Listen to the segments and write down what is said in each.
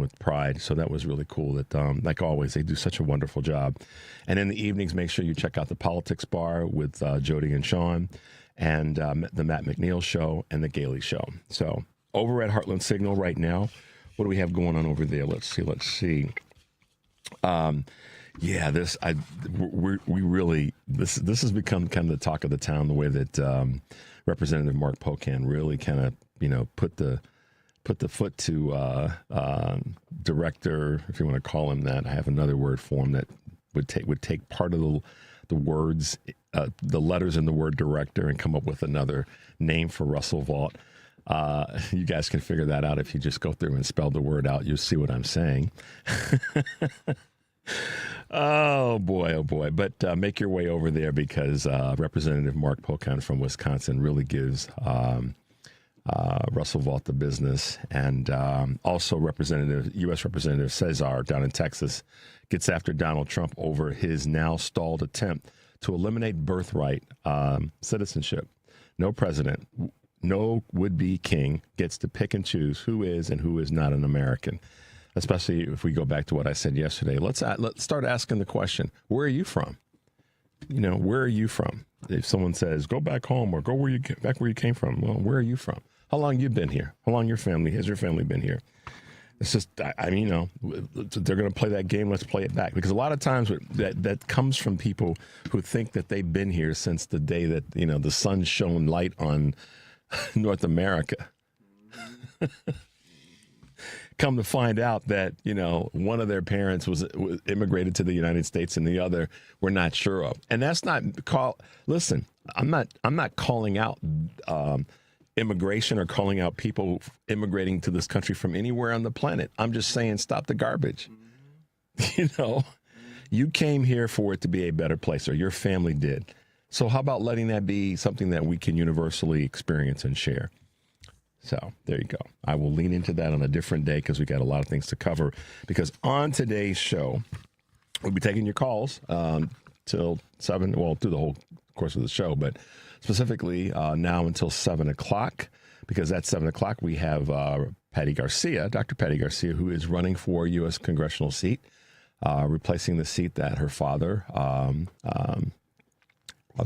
with pride. So that was really cool that, like always, they do such a wonderful job. And in the evenings, make sure you check out the Politics Bar with Jody and Sean, and the Matt McNeil Show and the Gailey Show. So over at Heartland Signal right now, what do we have going on over there? Let's see. Yeah, this has become kind of the talk of the town, the way that Representative Mark Pocan really kind of, put the foot to director, if you want to call him that. I have another word for him that would take part of the words, the letters in the word director, and come up with another name for Russell Vought. You guys can figure that out if you just go through and spell the word out. You'll see what I'm saying. Oh boy. But make your way over there, because Representative Mark Pocan from Wisconsin really gives Russell Vought the business. And also U.S. Representative Cesar down in Texas gets after Donald Trump over his now stalled attempt to eliminate birthright citizenship. No president, no would-be king gets to pick and choose who is and who is not an American, especially if we go back to what I said yesterday. Let's start asking the question, where are you from? Where are you from? If someone says, go back home or go back where you came from, well, where are you from? How long you been here? How long has your family been here? It's just, they're going to play that game. Let's play it back. Because a lot of times that comes from people who think that they've been here since the day that, the sun shone light on North America. Come to find out that, one of their parents was immigrated to the United States and the other we're not sure of. And that's not listen, I'm not calling out immigration or calling out people immigrating to this country from anywhere on the planet. I'm just saying, stop the garbage. You came here for it to be a better place, or your family did. So how about letting that be something that we can universally experience and share? So there you go. I will lean into that on a different day, because we got a lot of things to cover. Because on today's show, we'll be taking your calls till 7, well, through the whole course of the show, but specifically now until 7 o'clock, because at 7 o'clock we have Patty Garcia, Dr. Patty Garcia, who is running for U.S. congressional seat, replacing the seat that her father,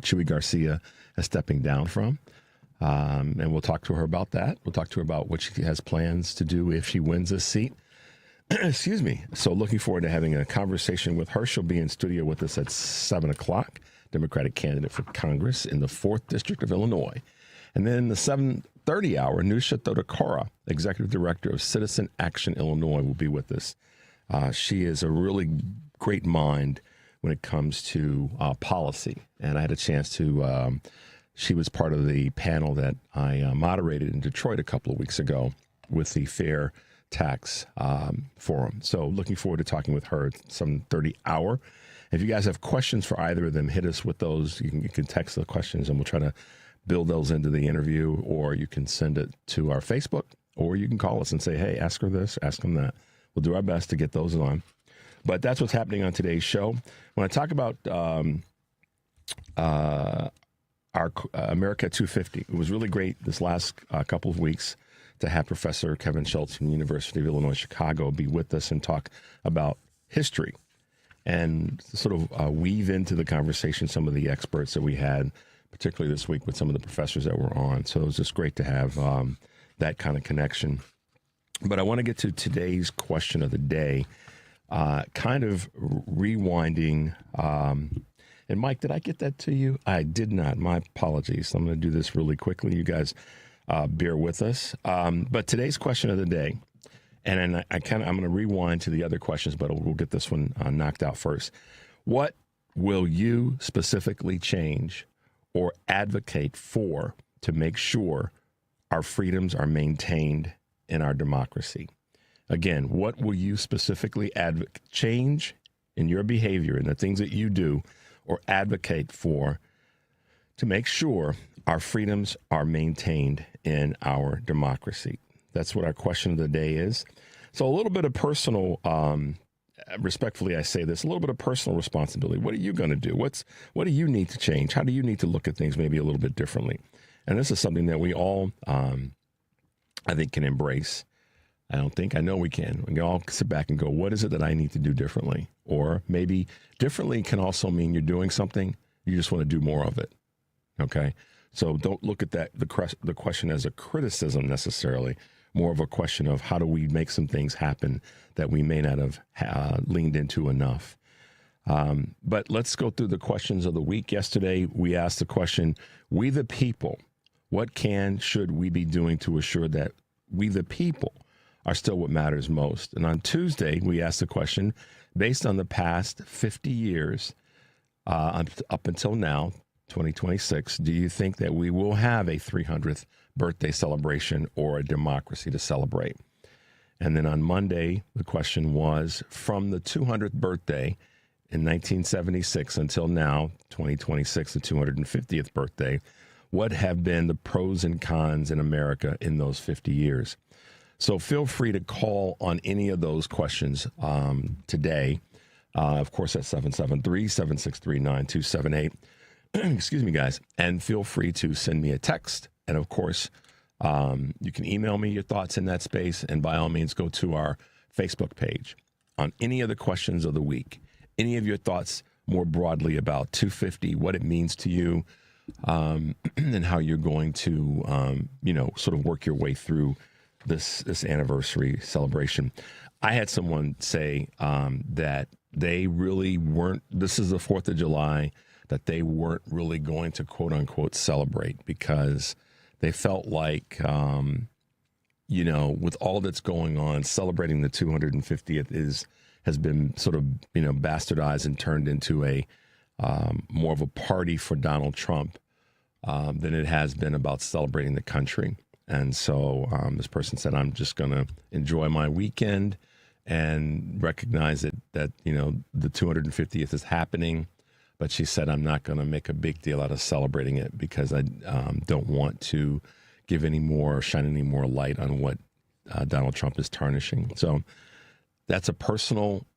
Chuy Garcia, is stepping down from. And we'll talk to her about that. We'll talk to her about what she has plans to do if she wins this seat. Excuse me. So looking forward to having a conversation with her. She'll be in studio with us at 7 o'clock, Democratic candidate for Congress in the 4th District of Illinois. And then the 7:30 hour, Anusha Thotakura, Executive Director of Citizen Action Illinois, will be with us. She is a really great mind when it comes to policy. And I had a chance to... She was part of the panel that I moderated in Detroit a couple of weeks ago with the Fair Tax Forum. So looking forward to talking with her at 7:30 hour. If you guys have questions for either of them, hit us with those. You can text the questions, and we'll try to build those into the interview, or you can send it to our Facebook, or you can call us and say, hey, ask her this, ask them that. We'll do our best to get those on. But that's what's happening on today's show. When I talk about our America 250. It was really great this last couple of weeks to have Professor Kevin Schultz from the University of Illinois Chicago be with us and talk about history, and sort of weave into the conversation some of the experts that we had, particularly this week with some of the professors that were on. So it was just great to have that kind of connection. But I want to get to today's question of the day, kind of rewinding. And Mike, did I get that to you? I did not. My apologies. I'm going to do this really quickly. You guys bear with us. But today's question of the day, and I'm going to rewind to the other questions, but we'll get this one knocked out first. What will you specifically change or advocate for to make sure our freedoms are maintained in our democracy? Again, what will you specifically change in your behavior and the things that you do or advocate for to make sure our freedoms are maintained in our democracy? That's what our question of the day is. So a little bit of personal, respectfully I say this, a little bit of personal responsibility. What are you going to do? What do you need to change? How do you need to look at things maybe a little bit differently? And this is something that we all, I think, can embrace. I don't think. I know we can. We can all sit back and go, what is it that I need to do differently? Or maybe differently can also mean you're doing something, you just want to do more of it. Okay? So don't look at that the question as a criticism necessarily, more of a question of how do we make some things happen that we may not have leaned into enough. But let's go through the questions of the week. Yesterday, we asked the question, we the people, what should we be doing to assure that we the people are still what matters most? And on Tuesday, we asked the question, based on the past 50 years up until now, 2026, do you think that we will have a 300th birthday celebration or a democracy to celebrate? And then on Monday, the question was, from the 200th birthday in 1976 until now, 2026, the 250th birthday, what have been the pros and cons in America in those 50 years? So feel free to call on any of those questions today. Of course, at 773-763-9278. Excuse me, guys. And feel free to send me a text. And of course, you can email me your thoughts in that space. And by all means, go to our Facebook page on any of the questions of the week. Any of your thoughts more broadly about 250, what it means to you, and how you're going to, sort of work your way through this anniversary celebration. I had someone say that they really weren't, this is the 4th of July, that they weren't really going to quote unquote celebrate because they felt like, with all that's going on, celebrating the 250th has been sort of, bastardized and turned into a more of a party for Donald Trump than it has been about celebrating the country. And so this person said, I'm just going to enjoy my weekend and recognize that the 250th is happening. But she said, I'm not going to make a big deal out of celebrating it because I don't want to shine any more light on what Donald Trump is tarnishing. So that's a personal,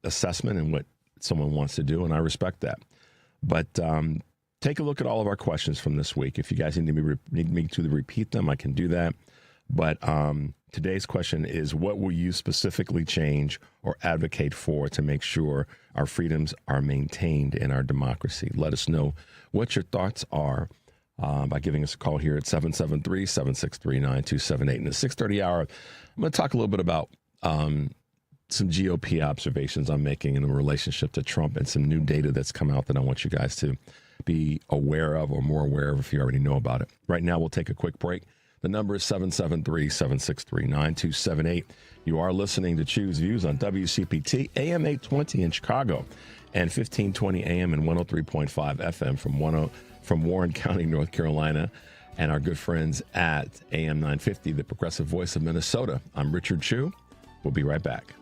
assessment and what someone wants to do, and I respect that. But take a look at all of our questions from this week. If you guys need me to repeat them, I can do that. But today's question is, what will you specifically change or advocate for to make sure our freedoms are maintained in our democracy? Let us know what your thoughts are by giving us a call here at 773-763-9278. In the 6:30 hour, I'm going to talk a little bit about some GOP observations I'm making in relationship to Trump and some new data that's come out that I want you guys to be aware of or more aware of if you already know about it. Right now, we'll take a quick break. The number is 773-763-9278. You are listening to Choose Views on WCPT, AM 820 in Chicago, and 1520 AM and 103.5 FM from Warren County, North Carolina, and our good friends at AM 950, the progressive voice of Minnesota. I'm Richard Chu. We'll be right back.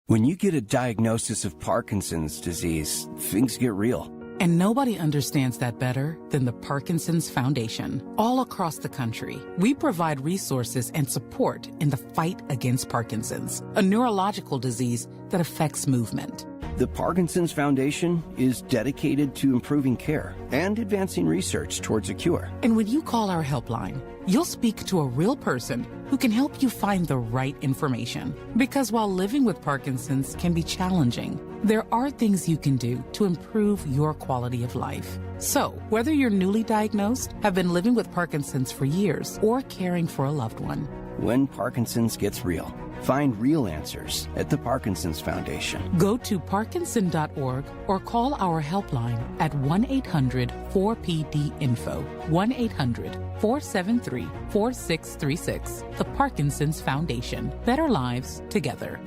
When you get a diagnosis of Parkinson's disease, things get real. And nobody understands that better than the Parkinson's Foundation. All across the country, we provide resources and support in the fight against Parkinson's, a neurological disease that affects movement. The Parkinson's Foundation is dedicated to improving care and advancing research towards a cure. And when you call our helpline, you'll speak to a real person who can help you find the right information. Because while living with Parkinson's can be challenging, there are things you can do to improve your quality of life. So, whether you're newly diagnosed, have been living with Parkinson's for years, or caring for a loved one, when Parkinson's gets real, find real answers at the Parkinson's Foundation. Go to parkinson.org or call our helpline at 1-800-4PD-INFO, 1-800-473-4636. The Parkinson's Foundation. Better lives together.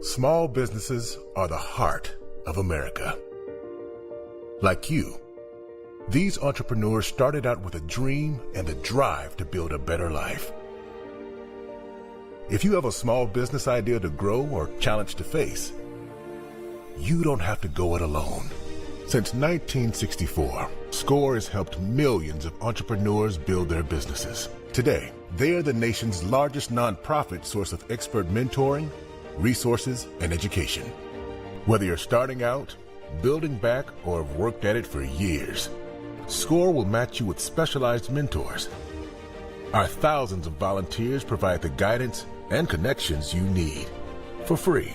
Small businesses are the heart of America. Like you, these entrepreneurs started out with a dream and a drive to build a better life. If you have a small business idea to grow or challenge to face, you don't have to go it alone. Since 1964, SCORE has helped millions of entrepreneurs build their businesses. Today, they are the nation's largest nonprofit source of expert mentoring, resources, and education. Whether you're starting out building back, or have worked at it for years. SCORE will match you with specialized mentors. Our thousands of volunteers provide the guidance and connections you need for free.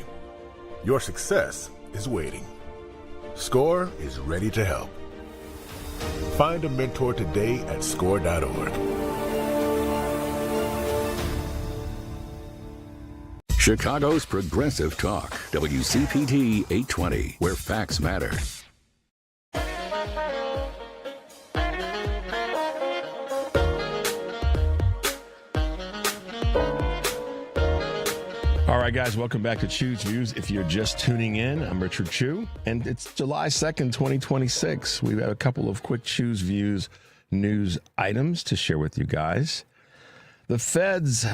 Your success is waiting. SCORE is ready to help. Find a mentor today at SCORE.org. Chicago's Progressive Talk, WCPT 820, where facts matter. All right, guys, welcome back to Chew's Views. If you're just tuning in, I'm Richard Chew, and it's July 2nd, 2026. We've got a couple of quick Chew's Views news items to share with you guys. The Fed's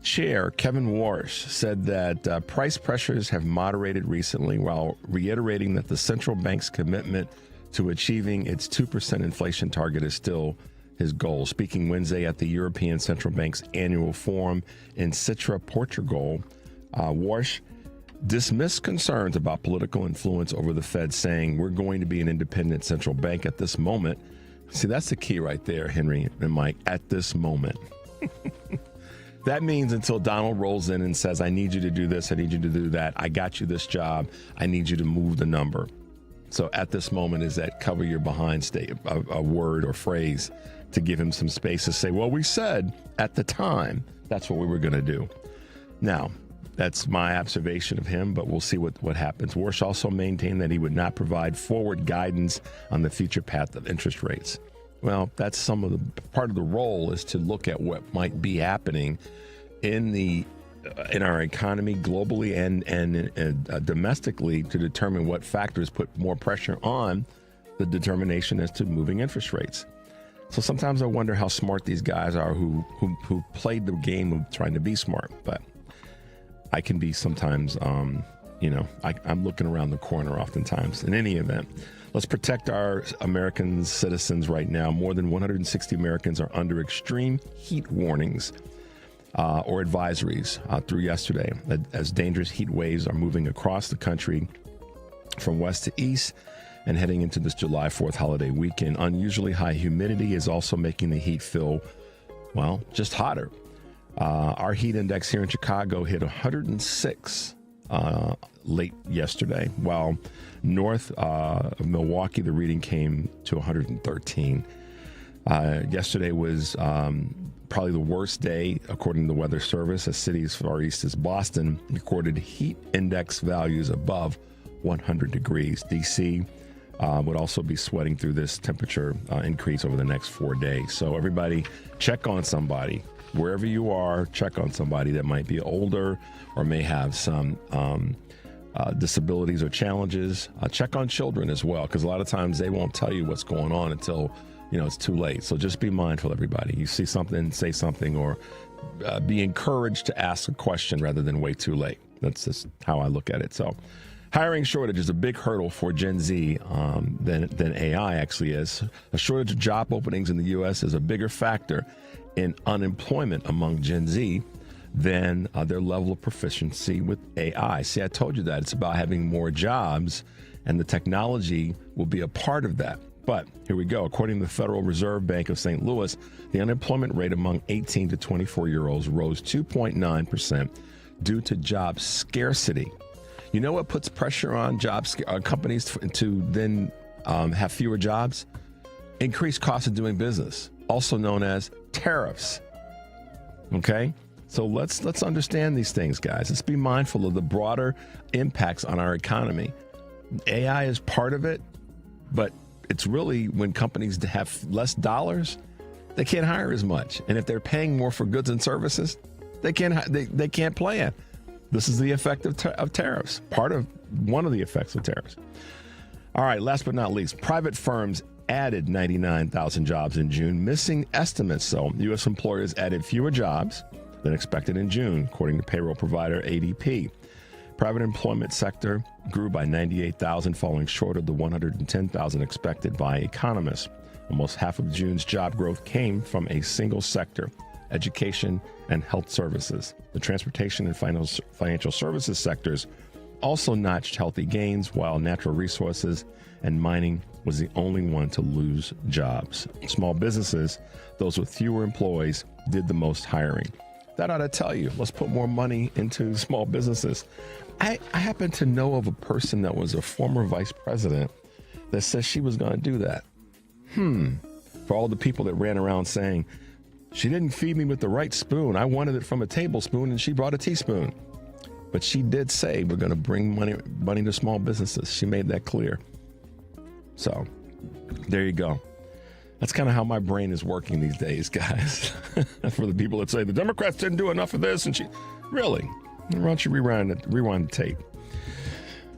chair, Kevin Warsh, said that price pressures have moderated recently while reiterating that the central bank's commitment to achieving its 2% inflation target is still his goal. Speaking Wednesday at the European Central Bank's annual forum in Sintra, Portugal, Warsh dismissed concerns about political influence over the Fed, saying, "We're going to be an independent central bank at this moment." See, that's the key right there, Henry and Mike, at this moment. That means until Donald rolls in and says, "I need you to do this, I need you to do that, I got you this job, I need you to move the number." So at this moment is that cover your behind state, a word or phrase to give him some space to say, well, we said at the time that's what we were going to do. Now, that's my observation of him, but we'll see what happens. Warsh also maintained that he would not provide forward guidance on the future path of interest rates. Well, that's some of the part of the role is to look at what might be happening in our economy globally and domestically to determine what factors put more pressure on the determination as to moving interest rates. So sometimes I wonder how smart these guys are who played the game of trying to be smart. But I can be sometimes, I'm looking around the corner oftentimes. In any event, let's protect our American citizens right now. More than 160 Americans are under extreme heat warnings or advisories through yesterday as dangerous heat waves are moving across the country from west to east and heading into this July 4th holiday weekend. Unusually high humidity is also making the heat feel, well, just hotter. Our heat index here in Chicago hit 106 late yesterday, while north of Milwaukee, the reading came to 113. Yesterday was probably the worst day, according to the Weather Service. A city as far east as Boston recorded heat index values above 100 degrees. D.C. Would also be sweating through this temperature increase over the next 4 days. So everybody check on somebody. Wherever you are, check on somebody that might be older or may have some disabilities or challenges. Check on children as well, because a lot of times they won't tell you what's going on until it's too late. So just be mindful, everybody. You see something, say something, or be encouraged to ask a question rather than wait too late. That's just how I look at it. So hiring shortage is a big hurdle for Gen Z than AI actually is. A shortage of job openings in the U.S. is a bigger factor in unemployment among Gen Z than their level of proficiency with AI. See, I told you that. It's about having more jobs, and the technology will be a part of that. But here we go. According to the Federal Reserve Bank of St. Louis, the unemployment rate among 18 to 24-year-olds rose 2.9% due to job scarcity. You know what puts pressure on companies to then have fewer jobs? Increased cost of doing business, also known as tariffs. Okay? So let's understand these things, guys. Let's be mindful of the broader impacts on our economy. AI is part of it, but it's really when companies have less dollars, they can't hire as much. And if they're paying more for goods and services, they can't plan. This is the effect of tariffs, one of the effects of tariffs. All right, last but not least, private firms added 99,000 jobs in June, missing estimates. So U.S. employers added fewer jobs than expected in June, according to payroll provider ADP. Private employment sector grew by 98,000, falling short of the 110,000 expected by economists. Almost half of June's job growth came from a single sector, education and health services. The transportation and financial services sectors also notched healthy gains, while natural resources and mining was the only one to lose jobs. Small businesses, those with fewer employees, did the most hiring. That ought to tell you, let's put more money into small businesses. I happen to know of a person that was a former vice president that says she was going to do that. For all the people that ran around saying, she didn't feed me with the right spoon. I wanted it from a tablespoon and she brought a teaspoon. But she did say we're going to bring money to small businesses. She made that clear. So there you go. That's kind of how my brain is working these days, guys. For the people that say the Democrats didn't do enough of this, and really, why don't you rewind the tape?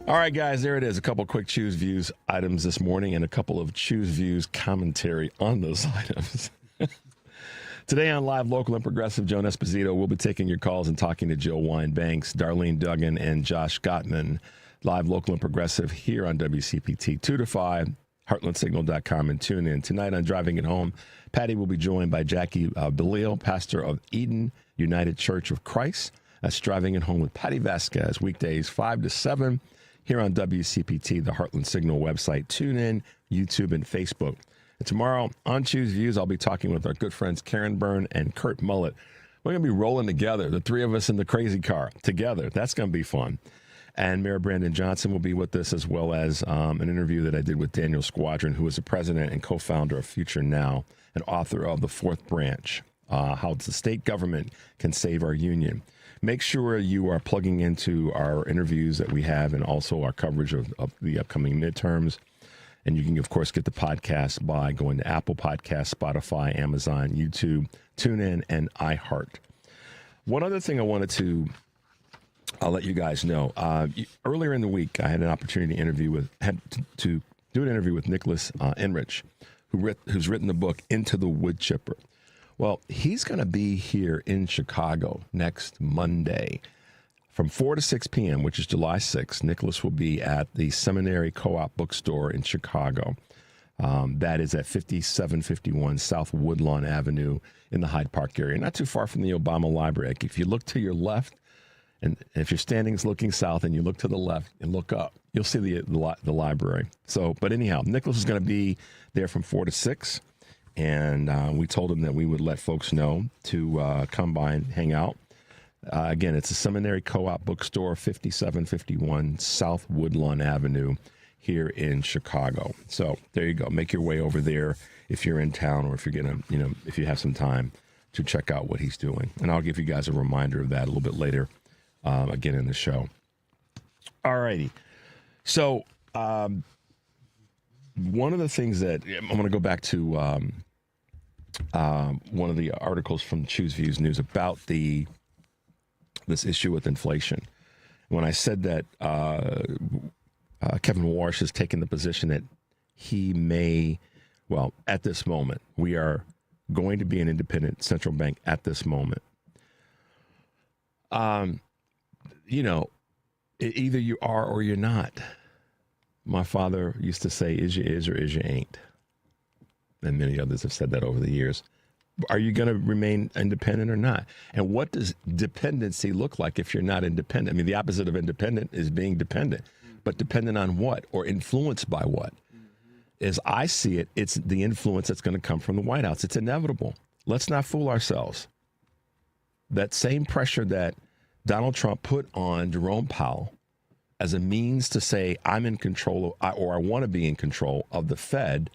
All right, guys, there it is. A couple quick Choose Views items this morning and a couple of Choose Views commentary on those items. Today on Live, Local, and Progressive, Joan Esposito will be taking your calls and talking to Jill Wine-Banks, Darlene Duggan, and Josh Gottman. Live, Local, and Progressive here on WCPT 2 to 5, heartlandsignal.com, and tune in. Tonight on Driving It Home, Patty will be joined by Jackie Belil, pastor of Eden United Church of Christ. That's Driving It Home with Patty Vasquez, weekdays 5 to 7 here on WCPT, the Heartland Signal website. Tune in, YouTube, and Facebook. And tomorrow on Choose Views, I'll be talking with our good friends Karen Byrne and Kurt Mullett. We're going to be rolling together, the three of us in the crazy car together. That's going to be fun. And Mayor Brandon Johnson will be with us, as well as an interview that I did with Daniel Squadron, who is the president and co-founder of Future Now and author of The Fourth Branch, How the State Government Can Save Our Union. Make sure you are plugging into our interviews that we have and also our coverage of the upcoming midterms. And you can, of course, get the podcast by going to Apple Podcasts, Spotify, Amazon, YouTube, TuneIn, and iHeart. One other thing I wanted to let you guys know. Earlier in the week, I had an opportunity to do an interview with Nicholas Enrich, who's written the book Into the Wood Chipper. Well, he's going to be here in Chicago next Monday from 4 to 6 p.m., which is July 6th. Nicholas will be at the Seminary Co-op Bookstore in Chicago. That is at 5751 South Woodlawn Avenue in the Hyde Park area, not too far from the Obama Library. If you look to your left, and if you're standing looking south and you look to the left and look up, you'll see the library. So, but anyhow, Nicholas is going to be there from 4 to 6. And we told him that we would let folks know to come by and hang out. Again, it's a Seminary Co-op Bookstore, 5751 South Woodlawn Avenue here in Chicago. So there you go. Make your way over there if you're in town or if you're going to, if you have some time to check out what he's doing. And I'll give you guys a reminder of that a little bit later, again, in the show. All righty. So one of the things that I'm going to go back to one of the articles from Choose Views News about this issue with inflation. When I said that Kevin Walsh has taken the position that he may, well, at this moment, we are going to be an independent central bank at this moment. Either you are or you're not. My father used to say, is you is or is you ain't. And many others have said that over the years. Are you going to remain independent or not? And what does dependency look like if you're not independent? I mean, the opposite of independent is being dependent. But dependent on what or influenced by what? As I see it, it's the influence that's going to come from the White House. It's inevitable. Let's not fool ourselves. That same pressure that Donald Trump put on Jerome Powell as a means to say I'm in control or I want to be in control of the Fed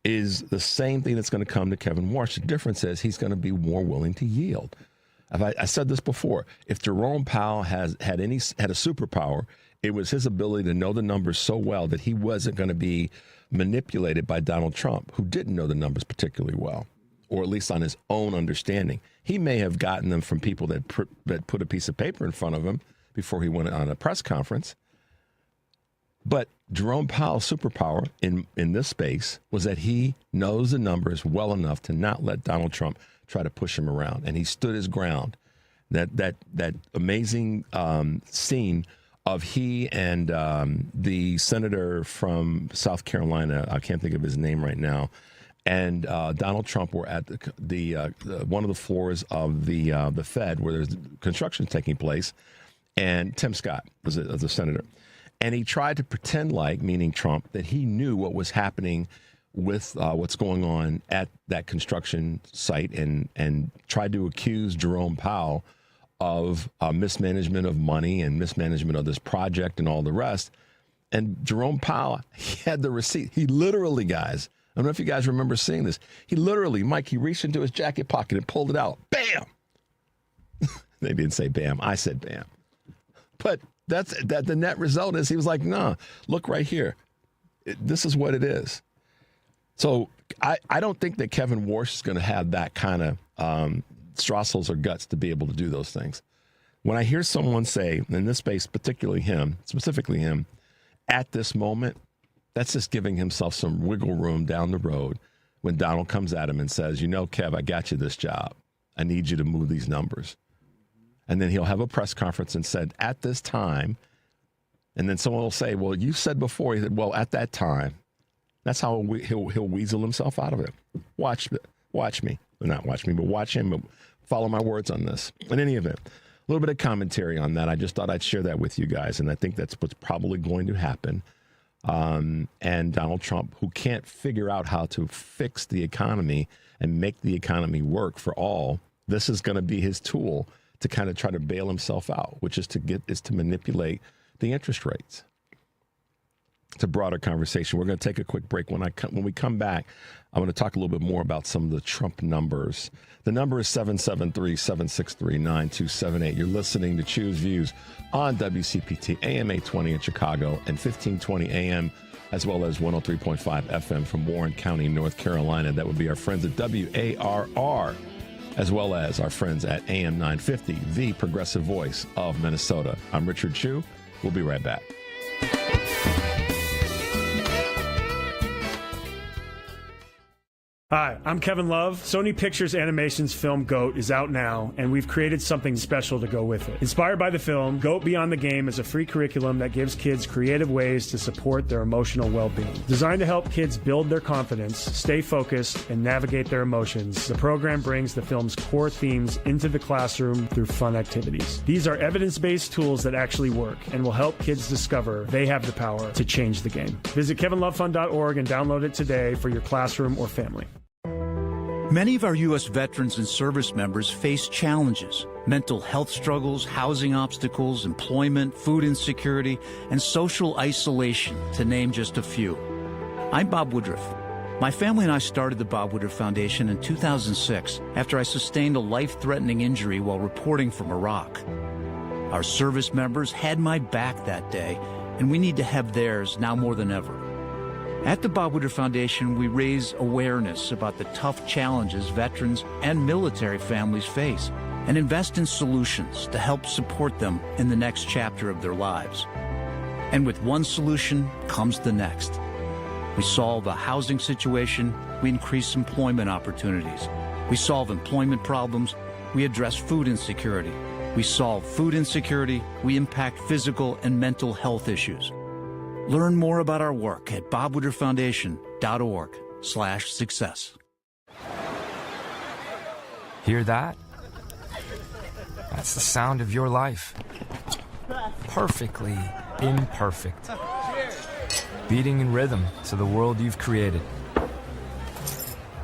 is the same thing that's going to come to Kevin Walsh. The difference is he's going to be more willing to yield. I said this before. If Jerome Powell had a superpower, it was his ability to know the numbers so well that he wasn't going to be manipulated by Donald Trump, who didn't know the numbers particularly well, or at least on his own understanding. He may have gotten them from people that put a piece of paper in front of him before he went on a press conference. But Jerome Powell's superpower in this space was that he knows the numbers well enough to not let Donald Trump try to push him around. And he stood his ground. That amazing scene of he and the senator from South Carolina, I can't think of his name right now, and Donald Trump were at the one of the floors of the Fed where there's construction taking place. and Tim Scott was a senator. And he tried to pretend like, meaning Trump, that he knew what was happening with what's going on at that construction site and tried to accuse Jerome Powell of mismanagement of money and mismanagement of this project and all the rest. And Jerome Powell, he had the receipt. He literally, guys, I don't know if you guys remember seeing this. He literally, Mike, he reached into his jacket pocket and pulled it out. Bam! They didn't say bam. I said bam. But the net result is he was like, nah, look right here. This is what it is. So I don't think that Kevin Warsh is going to have that kind of Strassels or guts to be able to do those things. When I hear someone say, in this space, specifically him, at this moment, that's just giving himself some wiggle room down the road when Donald comes at him and says, you know, Kev, I got you this job. I need you to move these numbers. And then he'll have a press conference and said, at this time, and then someone will say, well, you said before. He said, well, at that time. That's how he'll weasel himself out of it. Watch me. Well, not watch me, but watch him. But follow my words on this. In any event, a little bit of commentary on that. I just thought I'd share that with you guys, and I think that's what's probably going to happen. And Donald Trump, who can't figure out how to fix the economy and make the economy work for all, this is going to be his tool to kind of try to bail himself out, which is to manipulate the interest rates. It's a broader conversation. We're going to take a quick break. When we come back, I'm going to talk a little bit more about some of the Trump numbers. The number is 773-763-9278. You're listening to Choose Views on WCPT AM 820 in Chicago and 1520 AM, as well as 103.5 FM from Warren County, North Carolina. That would be our friends at WARR, as well as our friends at AM 950, the progressive voice of Minnesota. I'm Richard Chu. We'll be right back. Hi, I'm Kevin Love. Sony Pictures Animation's film GOAT is out now, and we've created something special to go with it. Inspired by the film, GOAT Beyond the Game is a free curriculum that gives kids creative ways to support their emotional well-being. Designed to help kids build their confidence, stay focused, and navigate their emotions, the program brings the film's core themes into the classroom through fun activities. These are evidence-based tools that actually work and will help kids discover they have the power to change the game. Visit kevinlovefund.org and download it today for your classroom or family. Many of our U.S. veterans and service members face challenges: mental health struggles, housing obstacles, employment, food insecurity, and social isolation, to name just a few. I'm Bob Woodruff. My family and I started the Bob Woodruff Foundation in 2006 after I sustained a life-threatening injury while reporting from Iraq. Our service members had my back that day, and we need to have theirs now more than ever. At the Bob Woodruff Foundation, we raise awareness about the tough challenges veterans and military families face and invest in solutions to help support them in the next chapter of their lives. And with one solution comes the next. We solve a housing situation, we increase employment opportunities. We solve employment problems, we address food insecurity. We solve food insecurity, we impact physical and mental health issues. Learn more about our work at bobwoodrufffoundation.org/success. Hear that? That's the sound of your life. Perfectly imperfect. Beating in rhythm to the world you've created.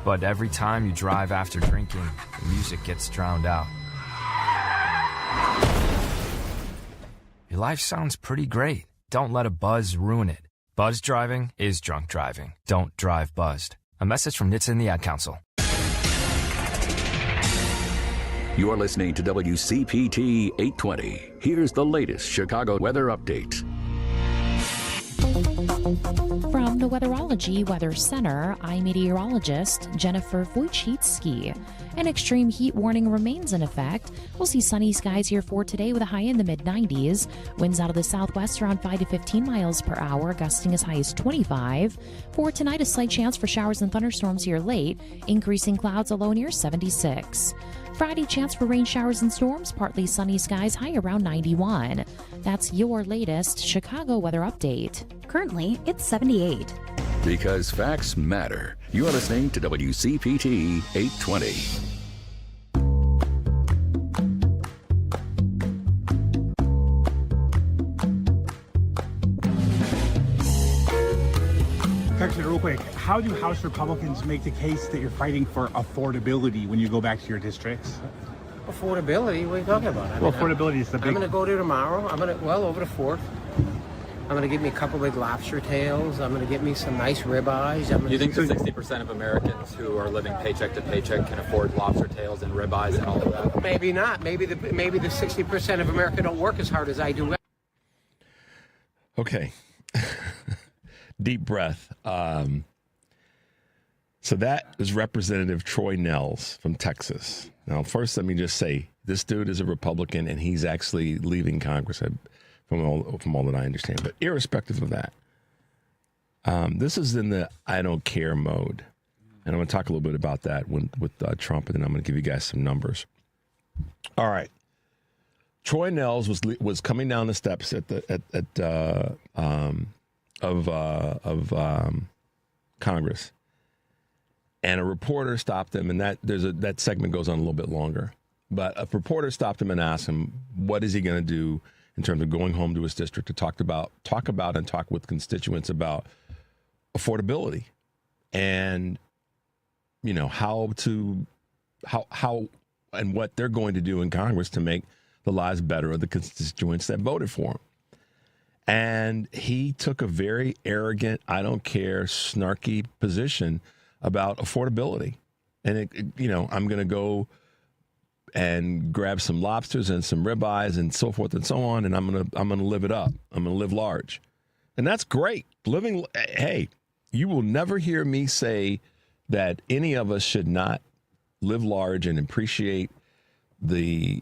But every time you drive after drinking, the music gets drowned out. Your life sounds pretty great. Don't let a buzz ruin it. Buzz driving is drunk driving. Don't drive buzzed. A message from NHTSA and the Ad Council. You're listening to WCPT 820. Here's the latest Chicago weather update. From the Weatherology Weather Center, I'm meteorologist Jennifer Wojcicki. An extreme heat warning remains in effect. We'll see sunny skies here for today with a high in the mid-90s. Winds out of the southwest around 5 to 15 miles per hour, gusting as high as 25. For tonight, a slight chance for showers and thunderstorms here late, increasing clouds, a low near 76. Friday, chance for rain showers and storms, partly sunny skies, high around 91. That's your latest Chicago weather update. Currently, it's 78. Because facts matter. You're listening to WCPT 820. How do House Republicans make the case that you're fighting for affordability when you go back to your districts? Affordability? What are you talking about? Well, affordability is the big... I'm going to go there tomorrow. Over the 4th. I'm going to get me a couple big lobster tails. I'm going to get me some nice ribeyes. You think the 60% of Americans who are living paycheck to paycheck can afford lobster tails and ribeyes and all of that? Maybe not. Maybe the 60% of America don't work as hard as I do. Okay. Deep breath. So that is Representative Troy Nehls from Texas. Now, first, let me just say, this dude is a Republican, and he's actually leaving Congress, from all that I understand. But irrespective of that, this is in the I don't care mode. And I'm going to talk a little bit about that with Trump, and then I'm going to give you guys some numbers. All right. Troy Nehls was coming down the steps of Congress, and a reporter stopped him, and that segment goes on a little bit longer. But a reporter stopped him and asked him, what is he going to do in terms of going home to his district to talk about and talk with constituents about affordability and, you know, how and what they're going to do in Congress to make the lives better of the constituents that voted for him. And he took a very arrogant, I don't care, snarky position about affordability. And, I'm going to go and grab some lobsters and some ribeyes and so forth and so on, and I'm going to live it up. I'm going to live large. And that's great. Hey, you will never hear me say that any of us should not live large and appreciate the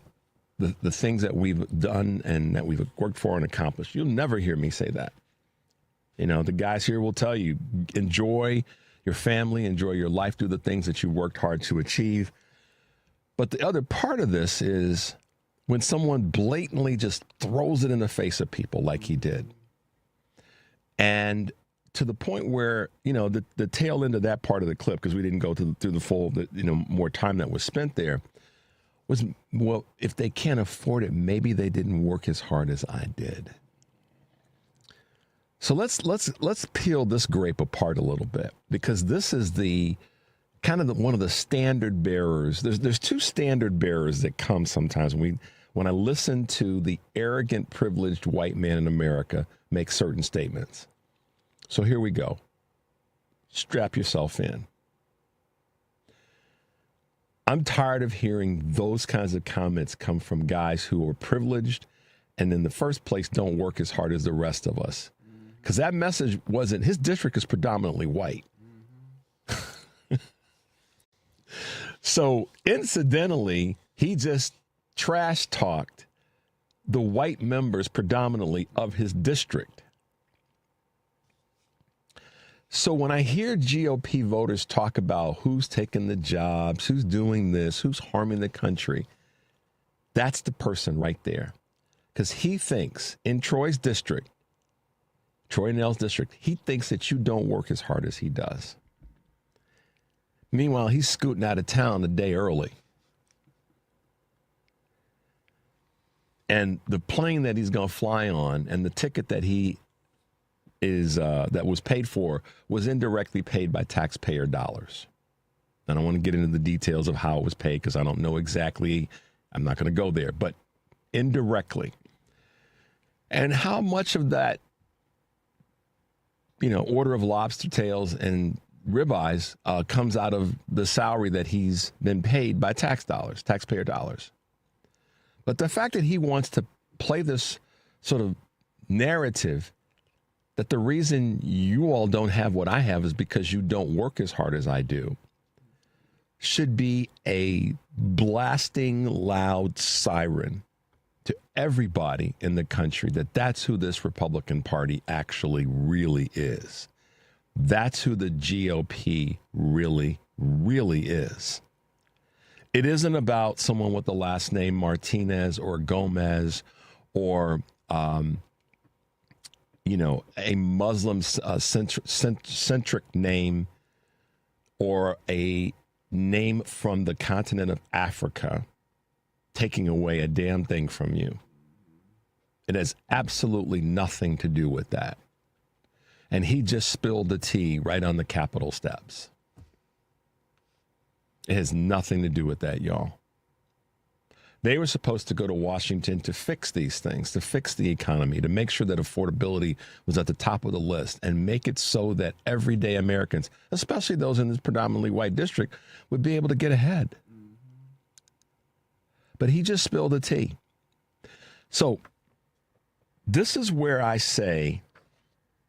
things that we've done and that we've worked for and accomplished. You'll never hear me say that. The guys here will tell you, enjoy your family, enjoy your life, do the things that you worked hard to achieve. But the other part of this is when someone blatantly just throws it in the face of people like he did. And to the point where, the tail end of that part of the clip, because we didn't go through the full, more time that was spent there, was, well, if they can't afford it, maybe they didn't work as hard as I did. So let's peel this grape apart a little bit, because this is one of the standard bearers. There's two standard bearers that come sometimes when I listen to the arrogant, privileged white man in America make certain statements. So here we go. Strap yourself in. I'm tired of hearing those kinds of comments come from guys who are privileged and in the first place don't work as hard as the rest of us. Because that message wasn't, his district is predominantly white. So incidentally, he just trash talked the white members predominantly of his district. So when I hear GOP voters talk about who's taking the jobs, who's doing this, who's harming the country, that's the person right there. Because he thinks in Troy's district, Troy Nehls' district, he thinks that you don't work as hard as he does. Meanwhile, he's scooting out of town a day early. And the plane that he's going to fly on and the ticket that he that was paid for was indirectly paid by taxpayer dollars. I don't want to get into the details of how it was paid because I don't know exactly. I'm not going to go there, but indirectly. And how much of that, order of lobster tails and ribeyes comes out of the salary that he's been paid by taxpayer dollars. But the fact that he wants to play this sort of narrative that the reason you all don't have what I have is because you don't work as hard as I do should be a blasting loud siren to everybody in the country that that's who this Republican Party actually really is. That's who the GOP really, really is. It isn't about someone with the last name Martinez or Gomez or, a Muslim centric name or a name from the continent of Africa taking away a damn thing from you. It has absolutely nothing to do with that. And he just spilled the tea right on the Capitol steps. It has nothing to do with that, y'all. They were supposed to go to Washington to fix these things, to fix the economy, to make sure that affordability was at the top of the list and make it so that everyday Americans, especially those in this predominantly white district, would be able to get ahead. But he just spilled the tea. So this is where I say,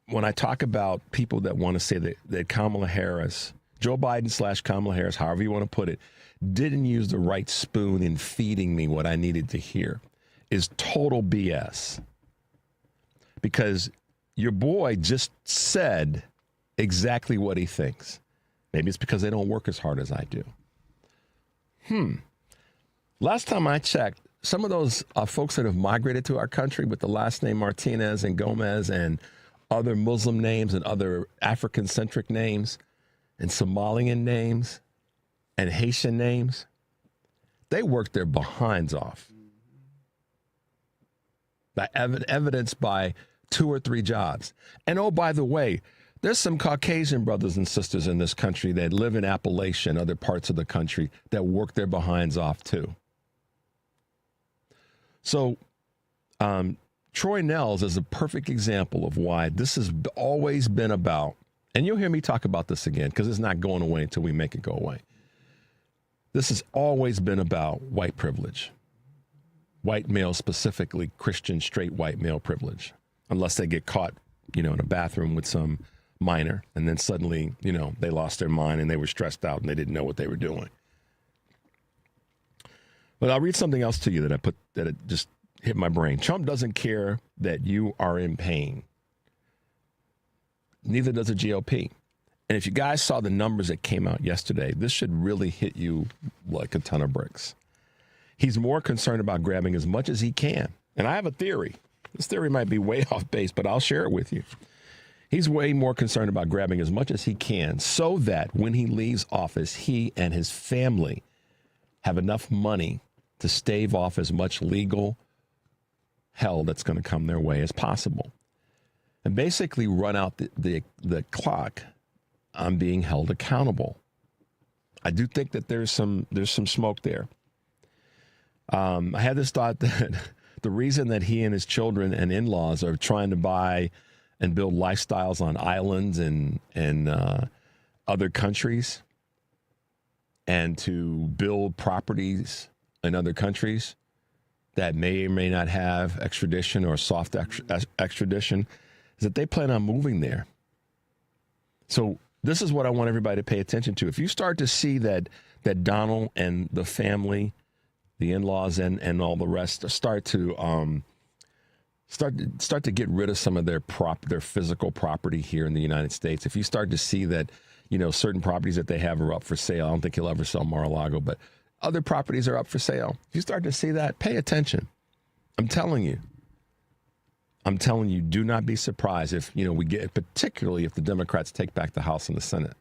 when I talk about people that want to say that Kamala Harris, Joe Biden / Kamala Harris, however you want to put it, didn't use the right spoon in feeding me what I needed to hear, is total BS. Because your boy just said exactly what he thinks. Maybe it's because they don't work as hard as I do. Last time I checked, some of those folks that have migrated to our country with the last name Martinez and Gomez and other Muslim names and other African-centric names and Somalian names and Haitian names, they worked their behinds off. By evidenced by 2 or 3 jobs. And oh, by the way, there's some Caucasian brothers and sisters in this country that live in Appalachia and other parts of the country that work their behinds off too. So Troy Nehls is a perfect example of why this has always been about, and you'll hear me talk about this again because it's not going away until we make it go away. This has always been about white privilege. White male, specifically Christian, straight white male privilege. Unless they get caught, in a bathroom with some minor, and then suddenly, they lost their mind and they were stressed out and they didn't know what they were doing. But I'll read something else to you that it just hit my brain. Trump doesn't care that you are in pain. Neither does the GOP. And if you guys saw the numbers that came out yesterday, this should really hit you like a ton of bricks. He's more concerned about grabbing as much as he can. And I have a theory. This theory might be way off base, but I'll share it with you. He's way more concerned about grabbing as much as he can so that when he leaves office, he and his family have enough money to stave off as much legal hell that's going to come their way as possible. And basically run out the clock on being held accountable. I do think that there's some smoke there. I had this thought that the reason that he and his children and in-laws are trying to buy and build lifestyles on islands and other countries and to build properties in other countries that may or may not have extradition or soft extradition is that they plan on moving there. So this is what I want everybody to pay attention to. If you start to see that Donald and the family, the in-laws and all the rest start to get rid of some of their physical property here in the United States. If you start to see that, certain properties that they have are up for sale. I don't think he'll ever sell Mar-a-Lago, but other properties are up for sale. If you start to see that, pay attention. I'm telling you, do not be surprised if, we get, particularly if the Democrats take back the House and the Senate.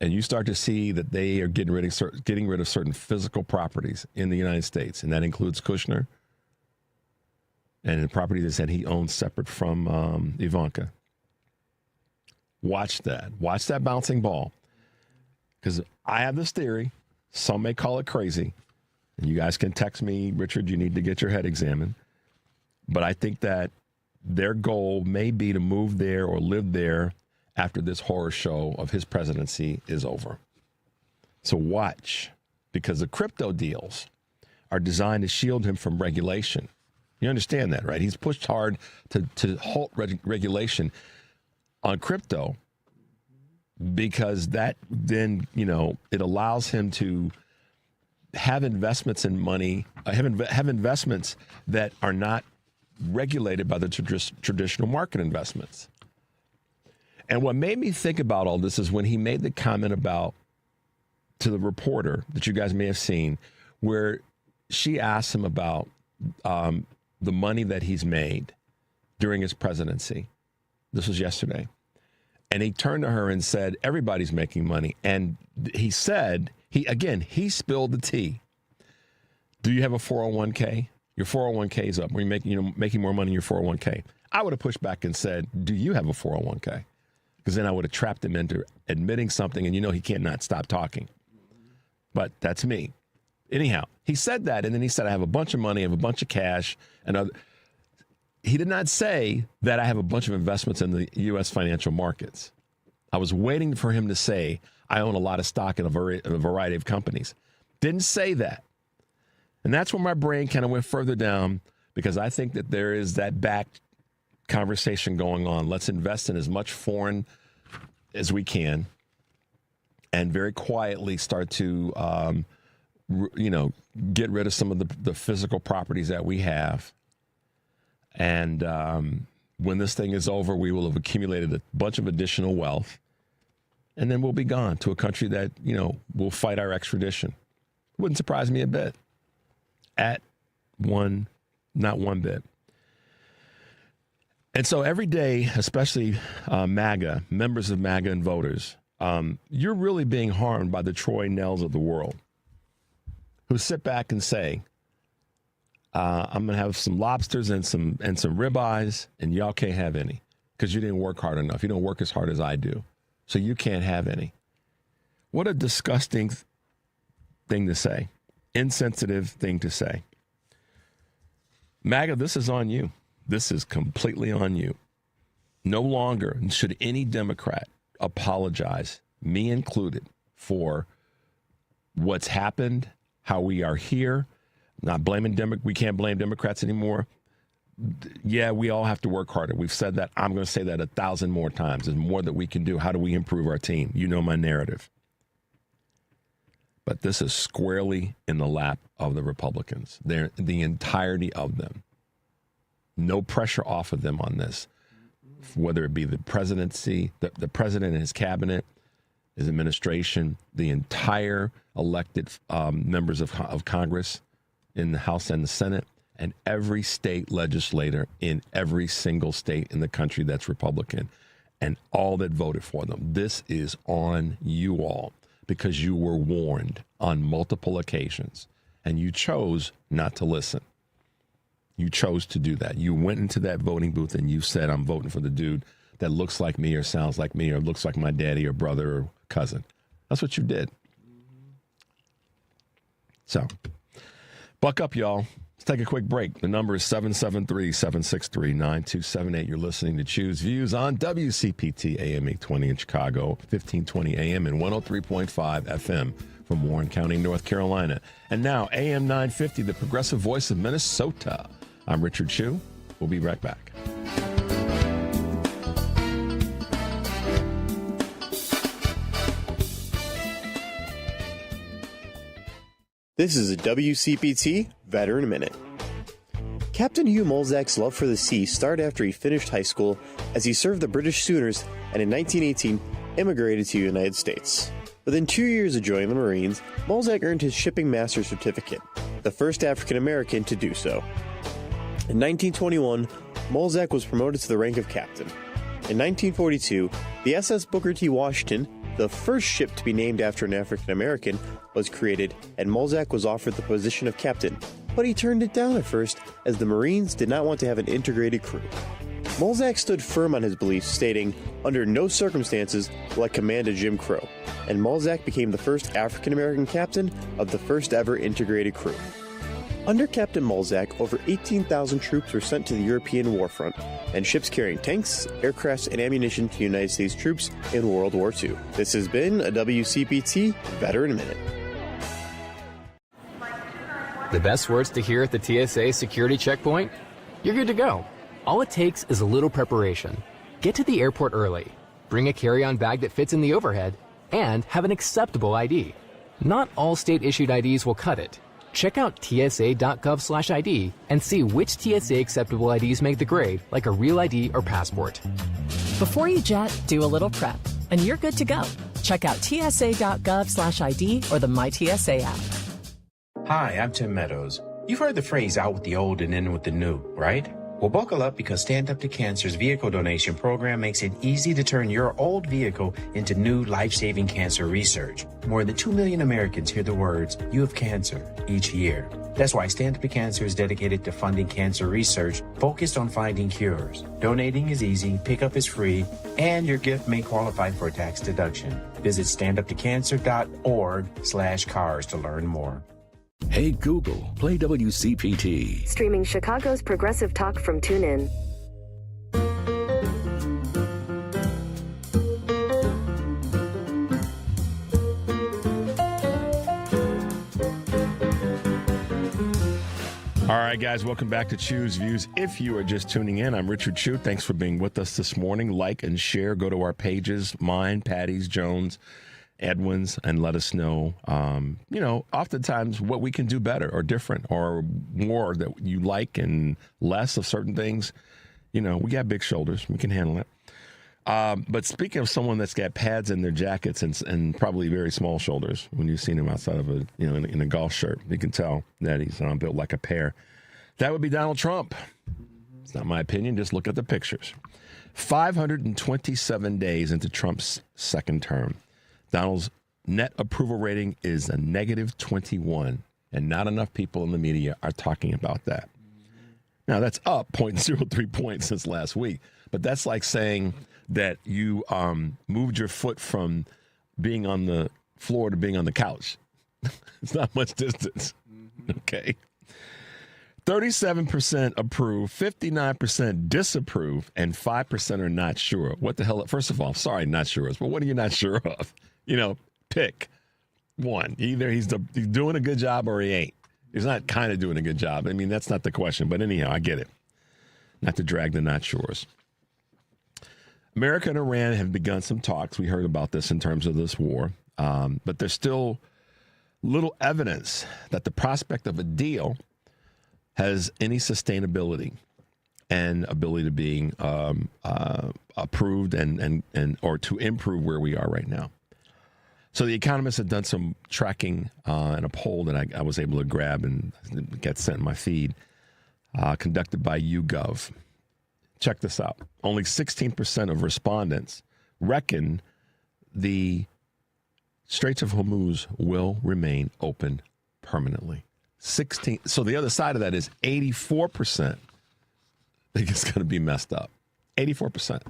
And you start to see that they are getting rid of certain physical properties in the United States. And that includes Kushner and the property that said he owns separate from Ivanka. Watch that. Watch that bouncing ball. Because I have this theory. Some may call it crazy. And you guys can text me, Richard, you need to get your head examined. But I think that their goal may be to move there or live there after this horror show of his presidency is over. So watch, because the crypto deals are designed to shield him from regulation. You understand that, right? He's pushed hard to halt regulation on crypto because that then, it allows him to have investments in money, have investments that are not regulated by the traditional market investments. And what made me think about all this is when he made the comment to the reporter that you guys may have seen, where she asked him about the money that he's made during his presidency. This was yesterday. And he turned to her and said, everybody's making money. And he said, he spilled the tea. Do you have a 401k? Your 401k is up. We're making more money in your 401k. I would have pushed back and said, do you have a 401k? Because then I would have trapped him into admitting something, and he can't not stop talking. But that's me. Anyhow, he said that, and then he said, I have a bunch of money, I have a bunch of cash, and he did not say that I have a bunch of investments in the U.S. financial markets. I was waiting for him to say, I own a lot of stock in a variety of companies. Didn't say that. And that's where my brain kind of went further down, because I think that there is that back conversation going on. Let's invest in as much foreign as we can and very quietly start to, get rid of some of the physical properties that we have. And when this thing is over, we will have accumulated a bunch of additional wealth, and then we'll be gone to a country that, will fight our extradition. Wouldn't surprise me a bit. Not one bit. And so every day, especially MAGA, members of MAGA and voters, you're really being harmed by the Troy Nells of the world, who sit back and say, I'm going to have some lobsters and some ribeyes, and y'all can't have any because you didn't work hard enough. You don't work as hard as I do, so you can't have any. What a disgusting thing to say. Insensitive thing to say. MAGA, this is on you. This is completely on you. No longer should any Democrat apologize, me included, for what's happened, how we are here. Not blaming we can't blame Democrats anymore. Yeah, we all have to work harder. We've said that. I'm going to say that 1,000 more times. There's more that we can do. How do we improve our team? You know my narrative. But this is squarely in the lap of the Republicans. They're the entirety of them. No pressure off of them on this, whether it be the presidency, the president and his cabinet, his administration, the entire elected members of Congress in the House and the Senate, and every state legislator in every single state in the country that's Republican, and all that voted for them. This is on you all, because you were warned on multiple occasions, and you chose not to listen. You chose to do that. You went into that voting booth and you said, I'm voting for the dude that looks like me or sounds like me or looks like my daddy or brother or cousin. That's what you did. So, buck up, y'all. Let's take a quick break. The number is 773-763-9278. You're listening to Choose Views on WCPT AM 820 in Chicago, 1520 AM and 103.5 FM from Warren County, North Carolina. And now, AM 950, the progressive voice of Minnesota. I'm Richard Chu. We'll be right back. This is a WCPT Veteran Minute. Captain Hugh Molzak's love for the sea started after he finished high school, as he served the British Sooners and in 1918 immigrated to the United States. Within 2 years of joining the Marines, Molzak earned his Shipping Master Certificate, the first African American to do so. In 1921, Molzak was promoted to the rank of captain. In 1942, the SS Booker T. Washington, the first ship to be named after an African American, was created, and Molzak was offered the position of captain, but he turned it down at first, as the Marines did not want to have an integrated crew. Molzak stood firm on his beliefs, stating, under no circumstances will I command a Jim Crow, and Molzak became the first African American captain of the first ever integrated crew. Under Captain Molzak, over 18,000 troops were sent to the European warfront, and ships carrying tanks, aircrafts, and ammunition to United States troops in World War II. This has been a WCPT Veteran Minute. The best words to hear at the TSA security checkpoint? You're good to go. All it takes is a little preparation. Get to the airport early, bring a carry-on bag that fits in the overhead, and have an acceptable ID. Not all state-issued IDs will cut it. Check out tsa.gov/ID and see which TSA acceptable IDs make the grade, like a real ID or passport. Before you jet, do a little prep, and you're good to go. Check out tsa.gov/ID or the MyTSA app. Hi, I'm Tim Meadows. You've heard the phrase out with the old and in with the new, right? Well, buckle up because Stand Up to Cancer's vehicle donation program makes it easy to turn your old vehicle into new life-saving cancer research. More than 2 million Americans hear the words, "You have cancer," each year. That's why Stand Up to Cancer is dedicated to funding cancer research focused on finding cures. Donating is easy, pickup is free, and your gift may qualify for a tax deduction. Visit standuptocancer.org/cars to learn more. Hey Google, play WCPT. Streaming Chicago's progressive talk from TuneIn. All right, guys, welcome back to Choose Views. If you are just tuning in, I'm Richard Chu. Thanks for being with us this morning. Like and share. Go to our pages, mine, Patty's, Jones, Edwin's, and let us know, oftentimes what we can do better or different or more that you like and less of certain things. We got big shoulders. We can handle it. But speaking of someone that's got pads in their jackets and probably very small shoulders, when you've seen him outside of in a golf shirt, you can tell that he's built like a pear. That would be Donald Trump. It's not my opinion. Just look at the pictures. 527 days into Trump's second term. Donald's net approval rating is a -21, and not enough people in the media are talking about that. Now, that's up 0.03 points since last week, but that's like saying that you moved your foot from being on the floor to being on the couch. It's not much distance, okay? 37% approve, 59% disapprove, and 5% are not sure. What the hell? First of all, sorry, not sure. But what are you not sure of? Pick one. Either he's doing a good job or he ain't. He's not kind of doing a good job. I mean, that's not the question. But anyhow, I get it. Not to drag the not sures. America and Iran have begun some talks. We heard about this in terms of this war. But there's still little evidence that the prospect of a deal has any sustainability and ability to being approved and or to improve where we are right now. So the Economist had done some tracking in a poll that I was able to grab and get sent in my feed, conducted by YouGov. Check this out. Only 16% of respondents reckon the Straits of Hormuz will remain open permanently. So the other side of that is 84% think it's going to be messed up. 84%.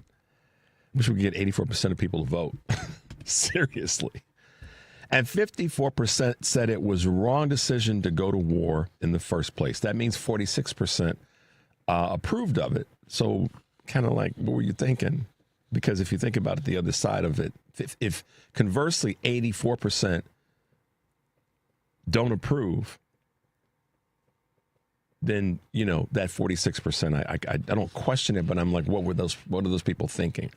Wish we could get 84% of people to vote. Seriously. And 54% said it was a wrong decision to go to war in the first place. That means 46% approved of it. So kind of like, what were you thinking? Because if you think about it, the other side of it, if conversely 84% don't approve, then, that 46%, I don't question it, but I'm like, what are those people thinking?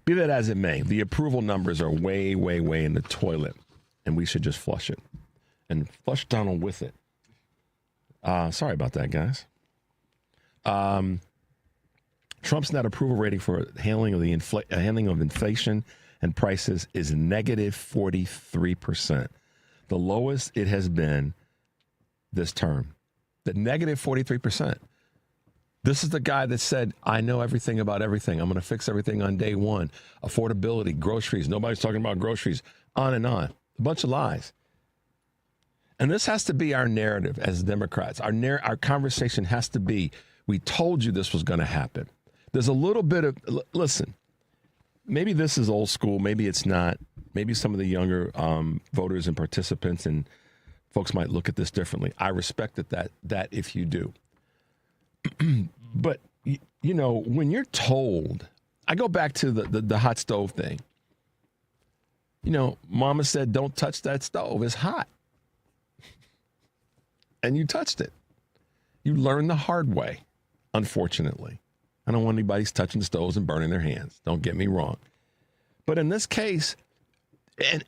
Be that as it may, the approval numbers are way, way, way in the toilet, and we should just flush it and flush Donald with it. Sorry about that, guys. Trump's net approval rating for handling of inflation and prices is -43%, the lowest it has been this term. The -43%. This is the guy that said, I know everything about everything. I'm going to fix everything on day one. Affordability, groceries. Nobody's talking about groceries. On and on. A bunch of lies. And this has to be our narrative as Democrats. Our conversation has to be, we told you this was going to happen. There's a little bit of, listen, maybe this is old school. Maybe it's not. Maybe some of the younger voters and participants and folks might look at this differently. I respect that if you do. But, when you're told, I go back to the hot stove thing. Mama said, don't touch that stove. It's hot. And you touched it. You learned the hard way, unfortunately. I don't want anybody touching stoves and burning their hands. Don't get me wrong. But in this case,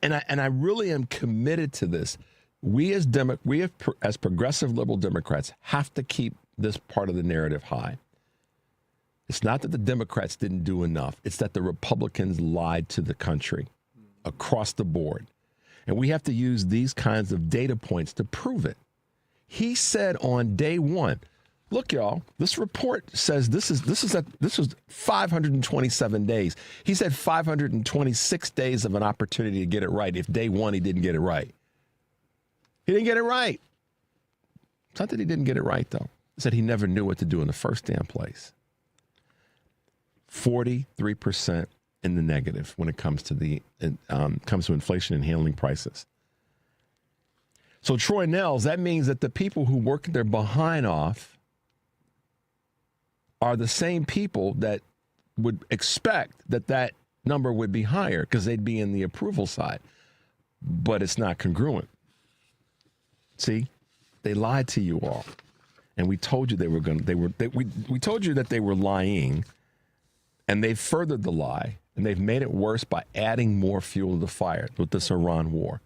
and I really am committed to this, we as progressive liberal Democrats have to keep this part of the narrative high. It's not that the Democrats didn't do enough. It's that the Republicans lied to the country across the board. And we have to use these kinds of data points to prove it. He said on day one, Look, y'all, this report says this was 527 days. He said 526 days of an opportunity to get it right. If day one he didn't get it right. He didn't get it right. It's not that he didn't get it right, though. He said he never knew what to do in the first damn place. 43% in the negative when it comes to inflation and handling prices. So Troy Nels, that means that the people who work their behind off are the same people that would expect that number would be higher because they'd be in the approval side. But it's not congruent. See, they lied to you all. And we told you we told you that they were lying, and they furthered the lie, and they've made it worse by adding more fuel to the fire with this Iran war.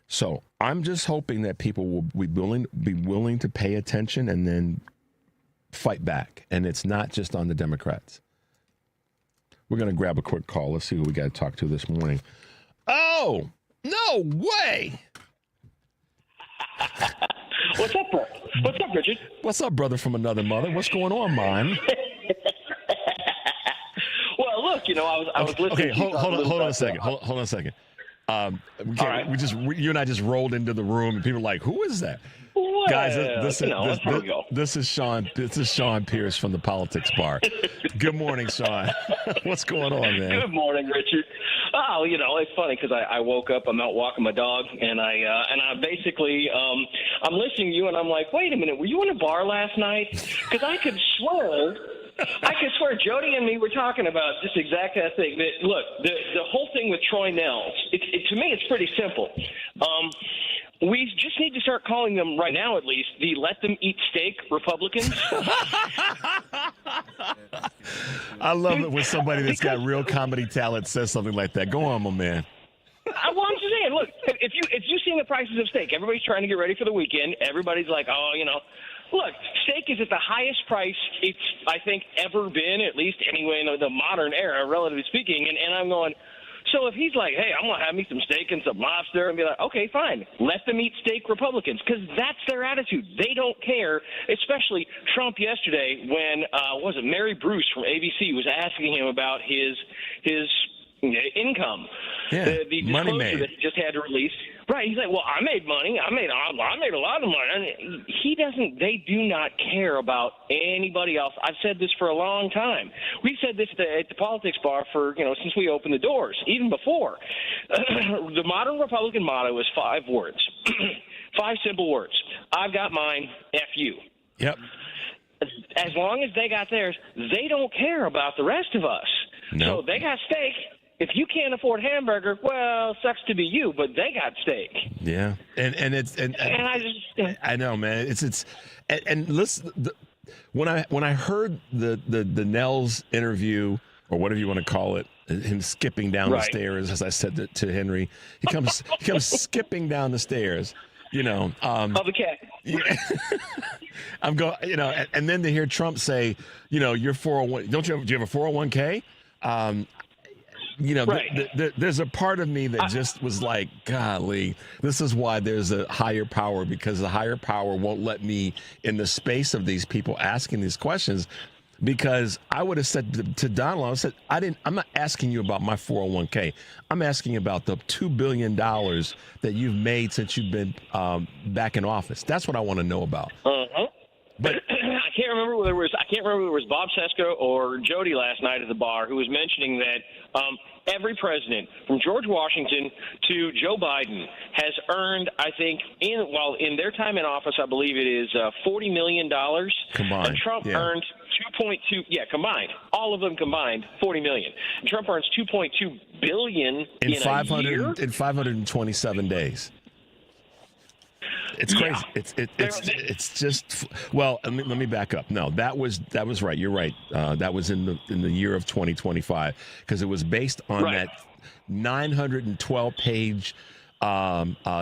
So I'm just hoping that people will be willing to pay attention and then fight back. And it's not just on the Democrats. We're going to grab a quick call. Let's see who we got to talk to this morning. Oh, no way. What's up, bro? What's up, Richard? What's up, brother from another mother? What's going on, man? Well, look, I was listening. Okay, hold on a second. Hold on a second. You and I just rolled into the room, and people are like, "Who is that?" Well, guys? This is Sean. This is Sean Pierce from the Politics Bar. Good morning, Sean. What's going on, man? Good morning, Richard. Oh, it's funny because I woke up. I'm out walking my dog, and I basically I'm listening to you, and I'm like, wait a minute, were you in a bar last night? Because I could swear Jody and me were talking about this exact thing. That, look, the whole thing with Troy Nels, to me, it's pretty simple. We just need to start calling them, right now at least, the let them eat steak Republicans. I love it when somebody that's got real comedy talent says something like that. Go on, my man. Well, I'm just saying, look, if you've seen the prices of steak, everybody's trying to get ready for the weekend. Everybody's like, look, steak is at the highest price it's, I think, ever been, at least anyway in the modern era, relatively speaking. And I'm going, so if he's like, hey, I'm going to have me some steak and some lobster, and be like, okay, fine. Let them eat steak Republicans, because that's their attitude. They don't care, especially Trump yesterday when, Mary Bruce from ABC was asking him about his income. Yeah, the money disclosure made. that he just had to release. Right. He's like, well, I made money. I made a lot of money. They do not care about anybody else. I've said this for a long time. We've said this at the Politics Bar since we opened the doors, even before. The modern Republican motto is 5 words, 5 simple words. I've got mine, F you. Yep. As long as they got theirs, they don't care about the rest of us. No. So they got steak. If you can't afford hamburger, well, sucks to be you, but they got steak. Yeah, and I know, man. And listen, when I heard the Nels interview, or whatever you want to call it, him skipping down the stairs, as I said to Henry, he comes skipping down the stairs. Of the cat. Yeah. I'm going, and then to hear Trump say, your 401, do you have a 401k? There's a part of me that just was like, golly, this is why there's a higher power, because the higher power won't let me in the space of these people asking these questions. Because I would have said to Donald, I said, I'm not asking you about my 401k. I'm asking about the $2 billion that you've made since you've been back in office. That's what I want to know about. But I can't remember whether it was Bob Sesko or Jody last night at the bar who was mentioning that every president, from George Washington to Joe Biden, has earned, I think, in their time in office, I believe it is $40 million. Combined. And Trump earned 2.2, combined. All of them combined, $40 million. And Trump earns $2.2 billion in a year? In 527 days. It's crazy. It's just, well, let me back up. No, that was right. You're right. That was in the year of 2025, because it was based on that 912-page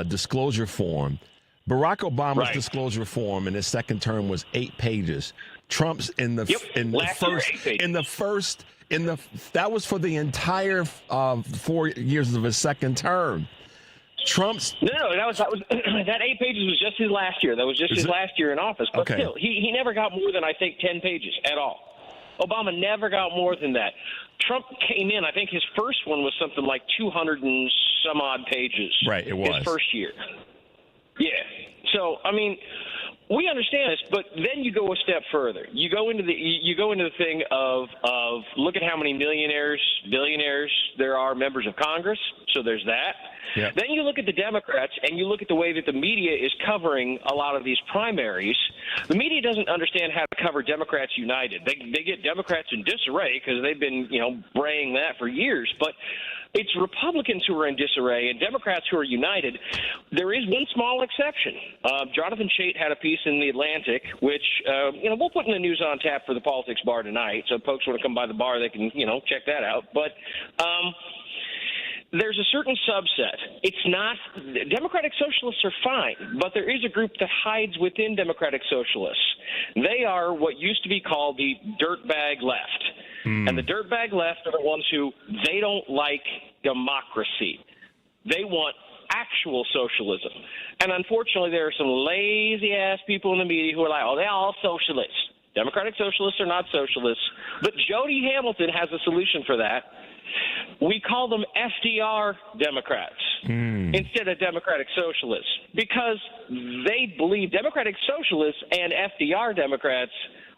disclosure form. Barack Obama's disclosure form in his second term was 8 pages. Trump's that was for the entire 4 years of his second term. Trump's. No, that was that 8 pages was just his last year. That was just his last year in office. But still, he never got more than, I think, 10 pages at all. Obama never got more than that. Trump came in, I think his first one was something like 200 and some odd pages. Right, it was. His first year. Yeah. So, I mean, we understand this, but then you go a step further. You go into the thing of look at how many millionaires, billionaires there are members of Congress. So there's that. Yep. Then you look at the Democrats, and you look at the way that the media is covering a lot of these primaries. The media doesn't understand how to cover Democrats united. They get Democrats in disarray because they've been, braying that for years. But it's Republicans who are in disarray and Democrats who are united. There is one small exception. Jonathan Chait had a piece in The Atlantic, which, we'll put in the news on tap for the Politics Bar tonight. So if folks want to come by the bar, they can, check that out. But there's a certain subset. It's not – Democratic Socialists are fine, but there is a group that hides within Democratic Socialists. They are what used to be called the dirtbag left. And the dirtbag left are the ones who they don't like democracy. They want actual socialism. And unfortunately, there are some lazy-ass people in the media who are like, they're all socialists. Democratic Socialists are not socialists. But Jody Hamilton has a solution for that. We call them FDR Democrats instead of Democratic Socialists because they believe Democratic Socialists and FDR Democrats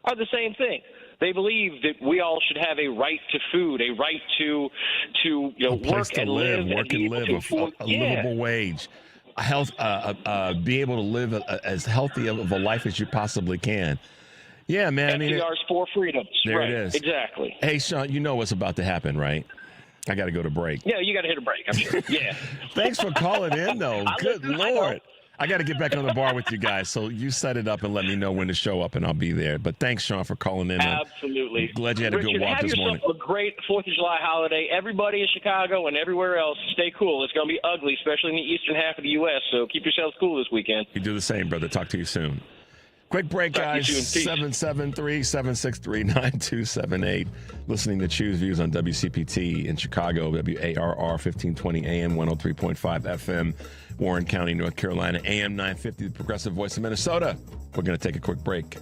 are the same thing. They believe that we all should have a right to food, a right to work and live, a livable wage, be able to live as healthy of a life as you possibly can. Yeah, man. FDR's four freedoms. There right, it is. Exactly. Hey, Sean, you know what's about to happen, right? I got to go to break. Yeah, you got to hit a break, I'm sure. Yeah. Thanks for calling in, though. Good Lord. I got to get back on the bar with you guys. So you set it up and let me know when to show up, and I'll be there. But thanks, Sean, for calling in. Absolutely. Glad you had a good walk this morning. Have yourself a great 4th of July holiday. Everybody in Chicago and everywhere else, stay cool. It's going to be ugly, especially in the eastern half of the U.S., so keep yourselves cool this weekend. You do the same, brother. Talk to you soon. Quick break, guys. 773-763-9278. Listening to Choose Views on WCPT in Chicago, WARR 1520 AM, 103.5 FM, Warren County, North Carolina, AM 950, the Progressive Voice of Minnesota. We're going to take a quick break.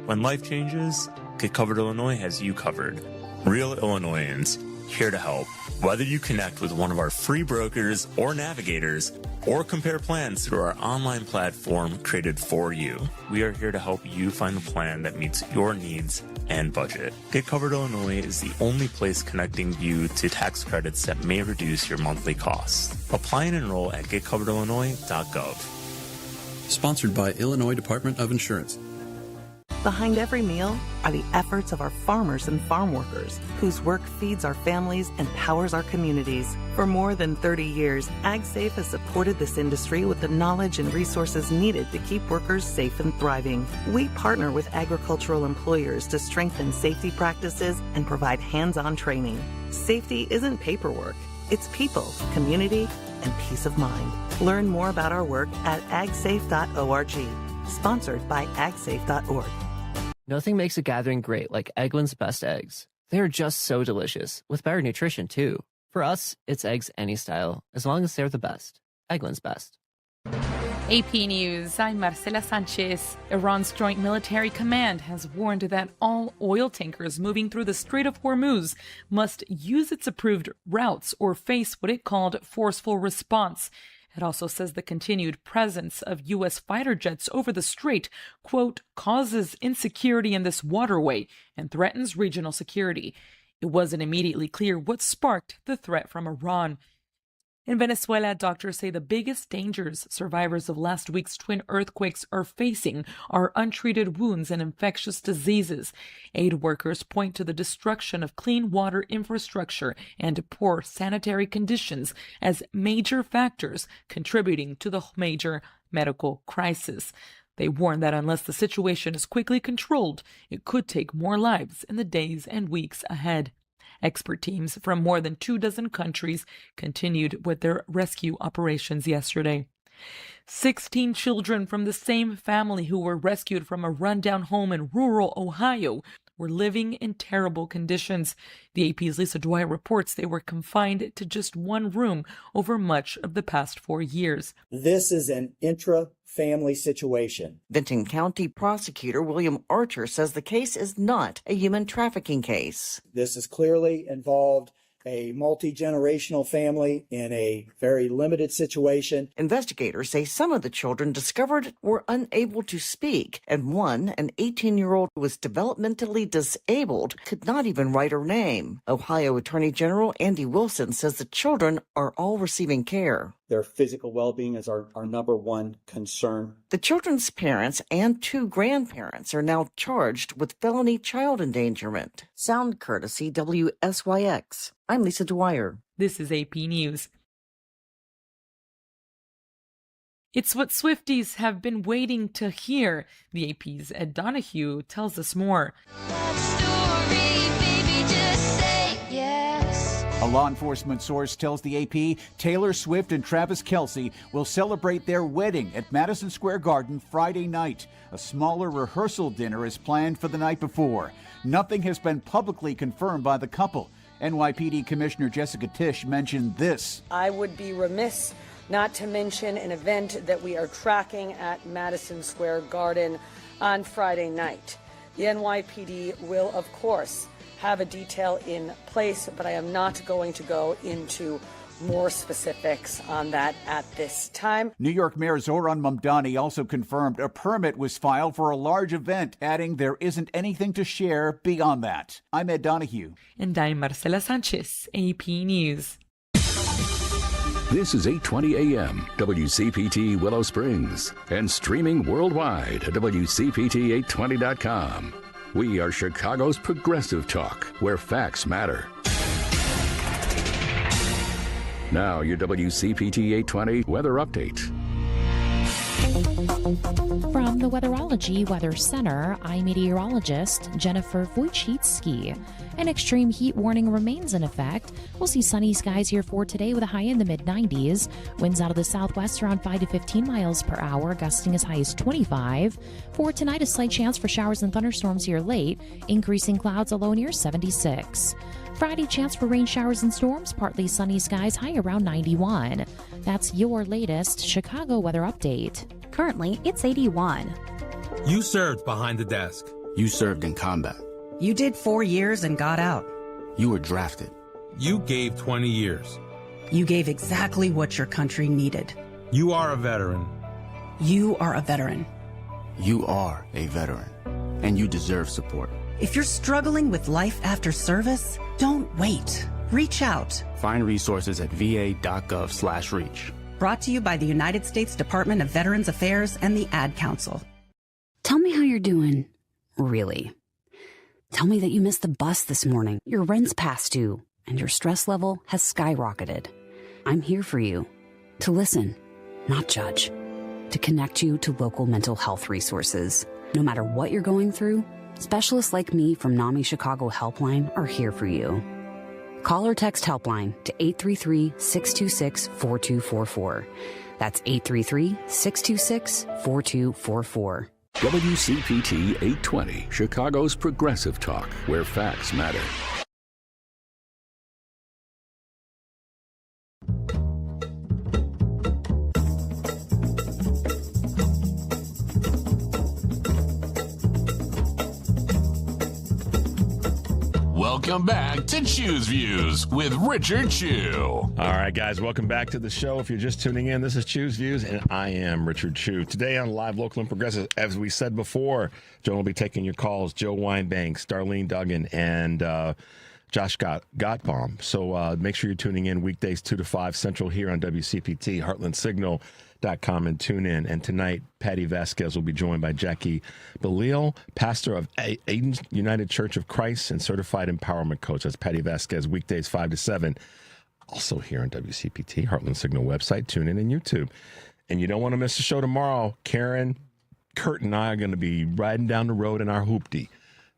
When life changes, Get Covered Illinois has you covered. Real Illinoisans, here to help. Whether you connect with one of our free brokers or navigators, or compare plans through our online platform created for you, we are here to help you find the plan that meets your needs and budget. Get Covered Illinois is the only place connecting you to tax credits that may reduce your monthly costs. Apply and enroll at getcoveredillinois.gov. Sponsored by Illinois Department of Insurance. Behind every meal are the efforts of our farmers and farm workers, whose work feeds our families and powers our communities. For more than 30 years, AgSafe has supported this industry with the knowledge and resources needed to keep workers safe and thriving. We partner with agricultural employers to strengthen safety practices and provide hands-on training. Safety isn't paperwork. It's people, community, and peace of mind. Learn more about our work at agsafe.org. Sponsored by agsafe.org. Nothing makes a gathering great like Eggland's Best Eggs. They're just so delicious, with better nutrition, too. For us, it's eggs any style, as long as they're the best. Eggland's Best. AP News, I'm Marcela Sanchez. Iran's Joint Military Command has warned that all oil tankers moving through the Strait of Hormuz must use its approved routes or face what it called forceful response. It also says the continued presence of U.S. fighter jets over the strait, quote, causes insecurity in this waterway and threatens regional security. It wasn't immediately clear what sparked the threat from Iran. In Venezuela, doctors say the biggest dangers survivors of last week's twin earthquakes are facing are untreated wounds and infectious diseases. Aid workers point to the destruction of clean water infrastructure and poor sanitary conditions as major factors contributing to the major medical crisis. They warn that unless the situation is quickly controlled, it could take more lives in the days and weeks ahead. Expert teams from more than 24 countries continued with their rescue operations yesterday. 16 children from the same family who were rescued from a rundown home in rural Ohio were living in terrible conditions. The AP's Lisa Dwyer reports they were confined to just one room over much of the past 4 years. This is an intra-family situation. Benton County Prosecutor William Archer says the case is not a human trafficking case. This is clearly involved a multi-generational family in a very limited situation. Investigators say some of the children discovered were unable to speak, and one, an 18-year-old who was developmentally disabled, could not even write her name. Ohio Attorney General Andy Wilson says the children are all receiving care. Their physical well-being is our number one concern. The children's parents and 2 grandparents are now charged with felony child endangerment. Sound courtesy WSYX. I'm Lisa Dwyer. This is AP News. It's what Swifties have been waiting to hear. The AP's Ed Donahue tells us more. A law enforcement source tells the AP Taylor Swift and Travis Kelce will celebrate their wedding at Madison Square Garden Friday night. A smaller rehearsal dinner is planned for the night before. Nothing has been publicly confirmed by the couple. NYPD Commissioner Jessica Tisch mentioned this. I would be remiss not to mention an event that we are tracking at Madison Square Garden on Friday night. The NYPD will, of course, have a detail in place, but I am not going to go into more specifics on that at this time. New York Mayor Zohran Mamdani also confirmed a permit was filed for a large event, adding there isn't anything to share beyond that. I'm Ed Donahue. And I'm Marcela Sanchez, AP News. This is 8:20 a.m. WCPT Willow Springs and streaming worldwide at WCPT820.com. We are Chicago's progressive talk, where facts matter. Now, your WCPT 820 weather update. From the Weatherology Weather Center, I'm meteorologist Jennifer Wojcicki. An extreme heat warning remains in effect. We'll see sunny skies here for today with a high in the mid-90s. Winds out of the southwest around 5 to 15 miles per hour, gusting as high as 25. For tonight, a slight chance for showers and thunderstorms here late, increasing clouds, a low near 76. Friday, chance for rain showers and storms, partly sunny skies, high around 91. That's your latest Chicago weather update. Currently, it's 81. You served behind the desk. You served in combat. You did 4 years and got out. You were drafted. You gave 20 years. You gave exactly what your country needed. You are a veteran. You are a veteran. You are a veteran, and you deserve support. If you're struggling with life after service, don't wait. Reach out. Find resources at va.gov/reach. Brought to you by the United States Department of Veterans Affairs and the Ad Council. Tell me how you're doing, really. Tell me that you missed the bus this morning, your rent's past due, and your stress level has skyrocketed. I'm here for you, to listen, not judge, to connect you to local mental health resources. No matter what you're going through, specialists like me from NAMI Chicago Helpline are here for you. Call or text Helpline to 833-626-4244. That's 833-626-4244. WCPT 820, Chicago's progressive talk, where facts matter. Welcome back to Chew's Views with Richard Chew. All right, guys, welcome back to the show. If you're just tuning in, this is Chew's Views, and I am Richard Chew. Today on Live, Local, and Progressive, as we said before, Joe will be taking your calls, Joe Weinbanks, Darlene Duggan, and Josh Gottbaum. So make sure you're tuning in weekdays 2 to 5 Central here on WCPT, HeartlandSignal.com, and tune in. And tonight, Patty Vasquez will be joined by Jackie Belil, pastor of Aiden United Church of Christ and certified empowerment coach. That's Patty Vasquez, weekdays 5 to 7. Also here on WCPT, Heartland Signal website, tune in, and YouTube. And you don't want to miss the show tomorrow. Karen, Kurt, and I are going to be riding down the road in our hoopty.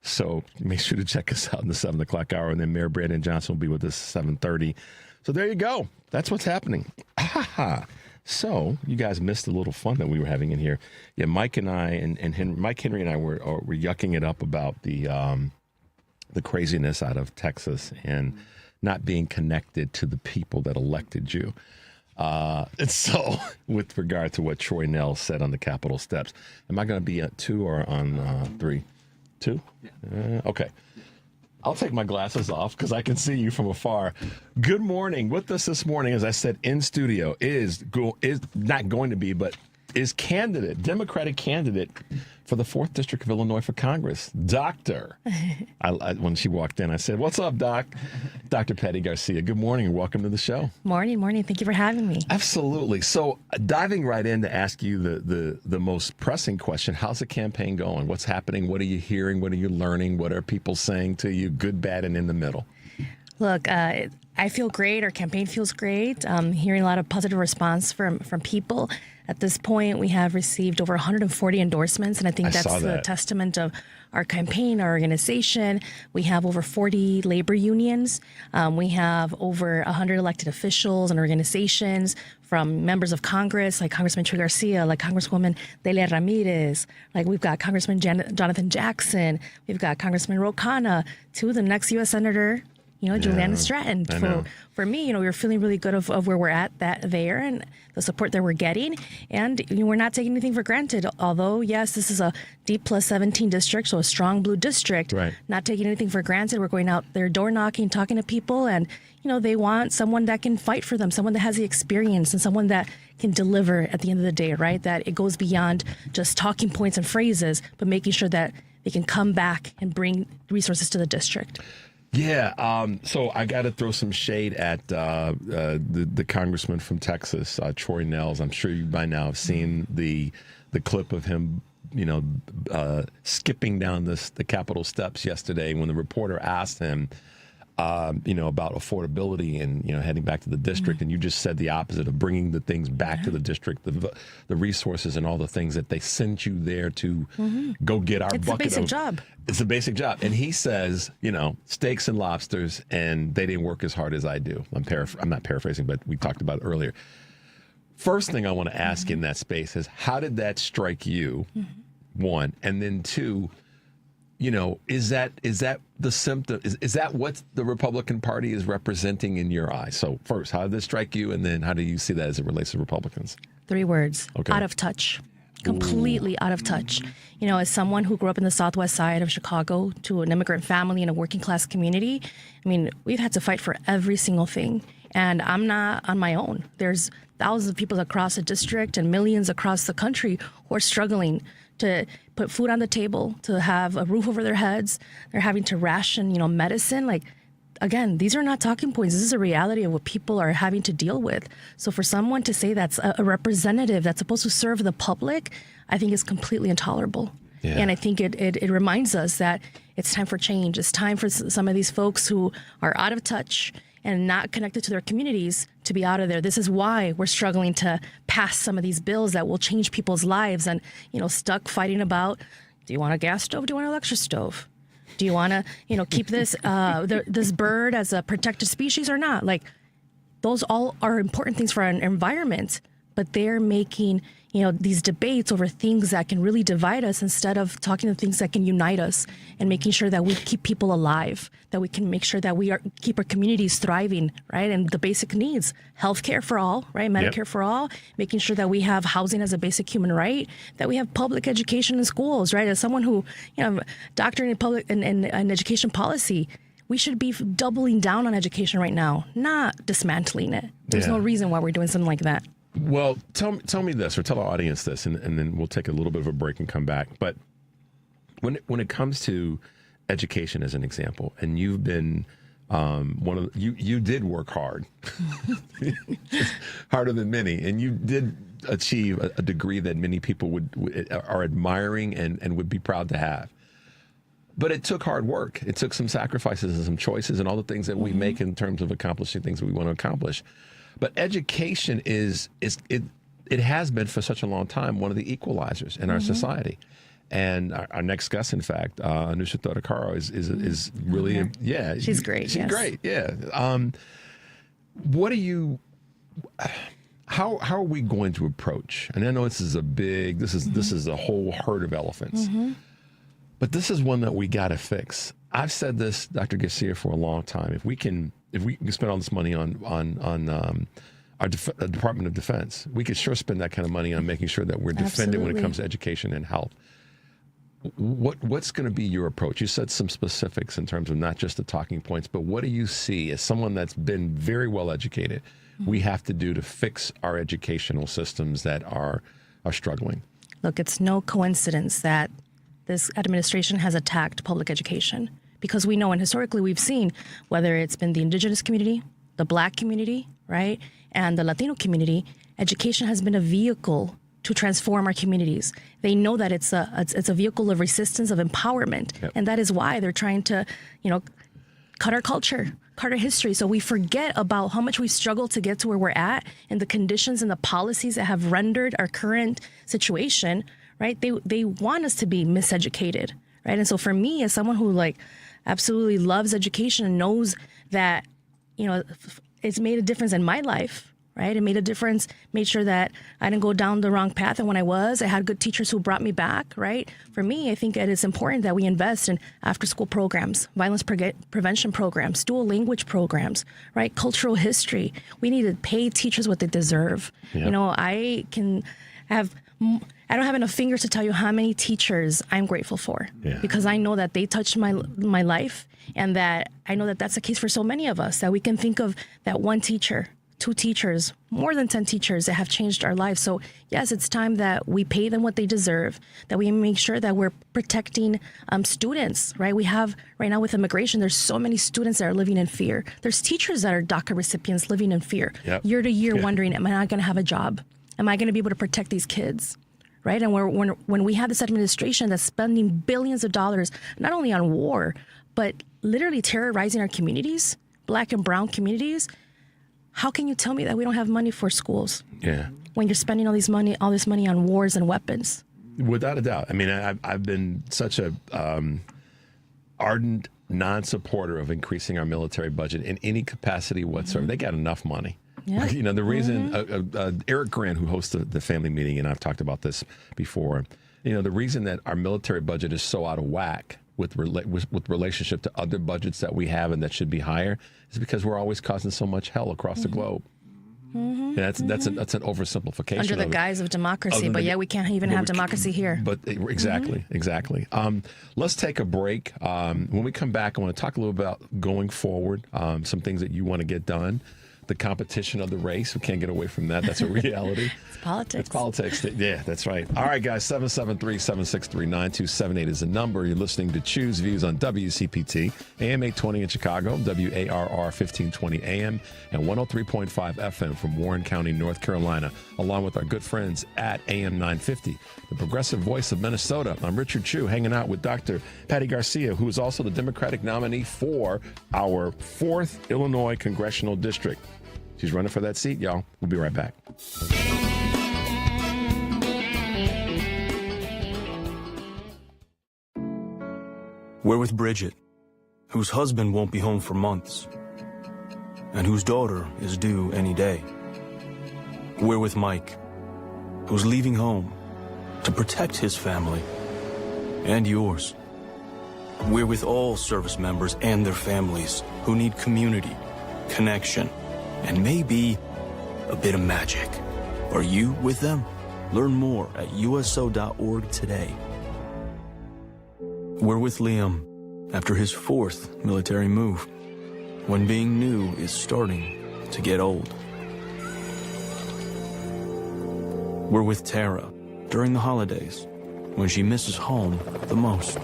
So make sure to check us out in the 7 o'clock hour. And then Mayor Brandon Johnson will be with us at 7:30. So there you go. That's what's happening. So you guys missed a little fun that we were having in here. Yeah, Mike and I and Mike Henry and I were yucking it up about the the craziness out of Texas and not being connected to the people that elected you. And so, with regard to what Troy Nell said on the Capitol steps, am I going to be at 2 or on 3? 2? Okay. I'll take my glasses off because I can see you from afar. Good morning. With us this morning, as I said, in studio is not going to be, but is Democratic candidate for the 4th District of Illinois for Congress, Doctor. When she walked in, I said, "What's up, Doc?" Dr. Patty Garcia. Good morning and welcome to the show. Morning. Thank you for having me. Absolutely. So diving right in to ask you the most pressing question, how's the campaign going? What's happening? What are you hearing? What are you learning? What are people saying to you? Good, bad, and in the middle. Look, I feel great. Our campaign feels great. Hearing a lot of positive response from people. At this point, we have received over 140 endorsements, and I think that's a testament of our campaign, our organization. We have over 40 labor unions. We have over 100 elected officials and organizations, from members of Congress, like Congressman García, like Congresswoman Delia Ramirez, like we've got Congressman Jonathan Jackson, we've got Congressman Ro Khanna, to the next U.S. Senator, Juliana Stratton. For me, we're feeling really good of where we're at there and the support that we're getting. And we're not taking anything for granted. Although, yes, this is a D+17 district, so a strong blue district. Right. Not taking anything for granted. We're going out there door knocking, talking to people, and they want someone that can fight for them, someone that has the experience, and someone that can deliver at the end of the day, right? That it goes beyond just talking points and phrases, but making sure that they can come back and bring resources to the district. Yeah, so I got to throw some shade at the congressman from Texas, Troy Nehls. I'm sure you by now have seen the clip of him, skipping down the Capitol steps yesterday when the reporter asked him, about affordability and, heading back to the district. And you just said the opposite of bringing the things back to the district, the resources and all the things that they sent you there to go get our bucket of. It's a basic job. It's a basic job. And he says, steaks and lobsters, and they didn't work as hard as I do. I'm not paraphrasing, but we talked about it earlier. First thing I want to ask in that space is, how did that strike you? One. And then two, is that the symptom? Is that what the Republican Party is representing in your eyes? So first, how did this strike you? And then how do you see that as it relates to Republicans? 3 words. Okay. Out of touch. Completely out of touch. As someone who grew up in the southwest side of Chicago, to an immigrant family in a working class community, we've had to fight for every single thing. And I'm not on my own. There's thousands of people across the district and millions across the country who are struggling to put food on the table, to have a roof over their heads. They're having to ration, medicine. Again, these are not talking points. This is a reality of what people are having to deal with. So for someone to say that's a representative that's supposed to serve the public, I think is completely intolerable. Yeah. And I think it reminds us that it's time for change. It's time for some of these folks who are out of touch and not connected to their communities to be out of there. This is why we're struggling to pass some of these bills that will change people's lives, and stuck fighting about, do you want a gas stove? Do you want an electric stove? Do you want to, keep this this bird as a protected species or not? Those all are important things for our environment, but they're making, these debates over things that can really divide us instead of talking to things that can unite us and making sure that we keep people alive, that we can make sure that we keep our communities thriving, right? And the basic needs, healthcare for all, right? Medicare for all, making sure that we have housing as a basic human right, that we have public education in schools, right? As someone who, doctorate in public and education policy, we should be doubling down on education right now, not dismantling it. There's no reason why we're doing something like that. Well, tell me this, or tell our audience this, and then we'll take a little bit of a break and come back. But when it comes to education, as an example, and you've been you did work hard, harder than many, and you did achieve a degree that many people are admiring and would be proud to have. But it took hard work. It took some sacrifices and some choices and all the things that we make in terms of accomplishing things that we want to accomplish. But education it has been for such a long time one of the equalizers in our society. And our next guest, in fact, Anusha Thotakura is really she's great. She's great. Yeah. What do you? How are we going to approach? And I know this is a big. This is a whole herd of elephants. But this is one that we got to fix. I've said this, Dr. Garcia, for a long time. If we can spend all this money on our Department of Defense, we could sure spend that kind of money on making sure that we're defended when it comes to education and health. What's going to be your approach? You said some specifics in terms of not just the talking points, but what do you see as someone that's been very well educated we have to do to fix our educational systems that are struggling? Look, it's no coincidence that this administration has attacked public education, because we know, and historically we've seen, whether it's been the indigenous community, the Black community, right, and the Latino community, education has been a vehicle to transform our communities. They know that it's a vehicle of resistance, of empowerment, and that is why they're trying to, cut our culture, cut our history. So we forget about how much we struggled to get to where we're at, and the conditions and the policies that have rendered our current situation, right? They want us to be miseducated, right? And so for me, as someone who absolutely loves education and knows that, it's made a difference in my life, right? It made a difference, made sure that I didn't go down the wrong path. And when I had good teachers who brought me back, right? For me, I think it is important that we invest in after-school programs, violence prevention programs, dual language programs, right? Cultural history. We need to pay teachers what they deserve. Yep. I don't have enough fingers to tell you how many teachers I'm grateful for, because I know that they touched my life, and that I know that that's the case for so many of us, that we can think of that one teacher, 2 teachers, more than 10 teachers that have changed our lives. So yes, it's time that we pay them what they deserve, that we make sure that we're protecting students, right? We have right now with immigration, there's so many students that are living in fear. There's teachers that are DACA recipients living in fear, year to year, wondering, am I not going to have a job? Am I going to be able to protect these kids? Right? And when we have this administration that's spending billions of dollars, not only on war, but literally terrorizing our communities, Black and brown communities, how can you tell me that we don't have money for schools? Yeah. When you're spending all this money on wars and weapons? Without a doubt. I mean, I've been such a ardent non-supporter of increasing our military budget in any capacity whatsoever. They got enough money. Yeah. The reason Eric Grant, who hosts the family meeting, and I've talked about this before, the reason that our military budget is so out of whack with relationship to other budgets that we have and that should be higher is because we're always causing so much hell across the globe. And that's an oversimplification. Under the guise of democracy, but we can't even have democracy here. But exactly. Let's take a break. When we come back, I want to talk a little about going forward, some things that you want to get done. The competition of the race. We can't get away from that. That's a reality. It's politics. It's politics. Yeah, that's right. All right, guys, 773-763-9278 is the number. You're listening to Choose Views on WCPT, AM 820 in Chicago, WARR 1520 AM, and 103.5 FM from Warren County, North Carolina, along with our good friends at AM 950, the progressive voice of Minnesota. I'm Richard Chu, hanging out with Dr. Patty Garcia, who is also the Democratic nominee for our 4th Illinois Congressional District. She's running for that seat, y'all. We'll be right back. We're with Bridget, whose husband won't be home for months, and whose daughter is due any day. We're with Mike, who's leaving home to protect his family and yours. We're with all service members and their families who need community, connection, and maybe a bit of magic. Are you with them? Learn more at uso.org today. We're with Liam after his 4th military move, when being new is starting to get old. We're with Tara during the holidays, when she misses home the most.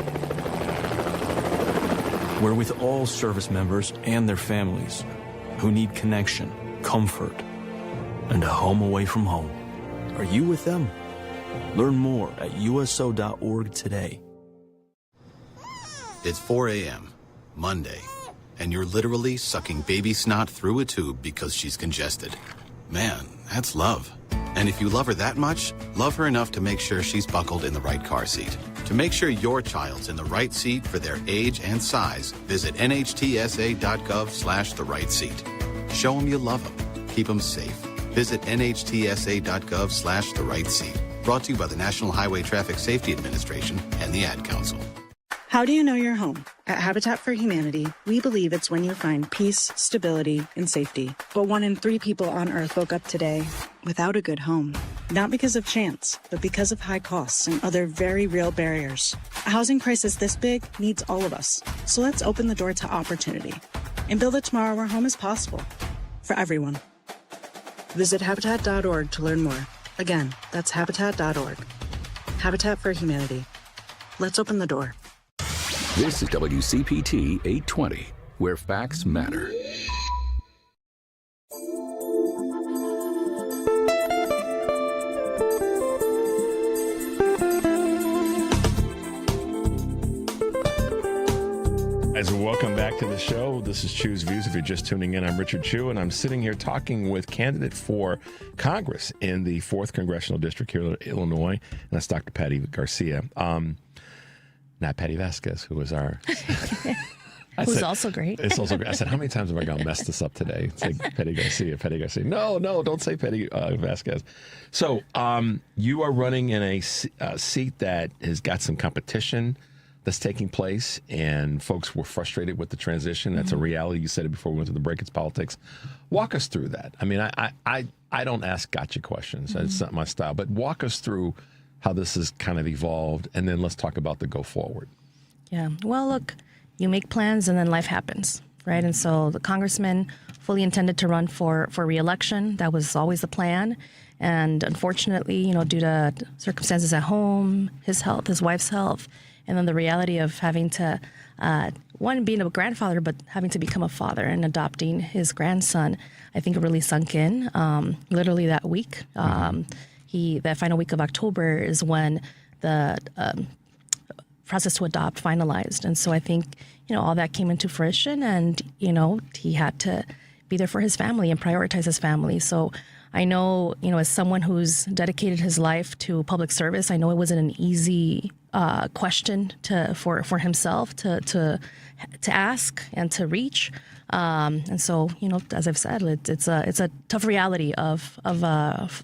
We're with all service members and their families who need connection, comfort, and a home away from home. Are you with them? Learn more at uso.org today. It's 4 a.m., Monday, and you're literally sucking baby snot through a tube because she's congested. Man, that's love. And if you love her that much, love her enough to make sure she's buckled in the right car seat. To make sure your child's in the right seat for their age and size, visit nhtsa.gov/the-right seat. Show them you love them. Keep them safe. Visit nhtsa.gov/the-right seat. Brought to you by the National Highway Traffic Safety Administration and the Ad Council. How do you know you're home? At Habitat for Humanity, we believe it's when you find peace, stability, and safety. But 1 in 3 people on Earth woke up today without a good home. Not because of chance, but because of high costs and other very real barriers. A housing crisis this big needs all of us. So let's open the door to opportunity and build a tomorrow where home is possible for everyone. Visit Habitat.org to learn more. Again, that's Habitat.org. Habitat for Humanity. Let's open the door. This is WCPT 820, where facts matter. Guys, welcome back to the show. This is Choose Views. If you're just tuning in, I'm Richard Chu, and I'm sitting here talking with candidate for Congress in the 4th Congressional District here in Illinois, and that's Dr. Patty Garcia. Not Patty Vasquez, who was our... Who's also great. It's also great. I said, how many times am I going to mess this up today? It's like Patty Garcia, Patty Garcia. No, don't say Patty Vasquez. So you are running in a seat that has got some competition that's taking place, and folks were frustrated with the transition. That's a reality. You said it before we went to the break. It's politics. Walk us through that. I mean, I don't ask gotcha questions. It's not my style. But walk us through how this has kind of evolved, and then let's talk about the go forward. Yeah. Well, look, you make plans and then life happens, right? And so the congressman fully intended to run for re-election. That was always the plan. And unfortunately, due to circumstances at home, his health, his wife's health, and then the reality of having to, one, being a grandfather, but having to become a father and adopting his grandson, I think it really sunk in. Literally that week, that final week of October is when the process to adopt finalized. And so I think, all that came into fruition, and, he had to be there for his family and prioritize his family. So I know, as someone who's dedicated his life to public service, I know it wasn't an easy question for himself to ask and to reach. And so, as I've said, it's a tough reality of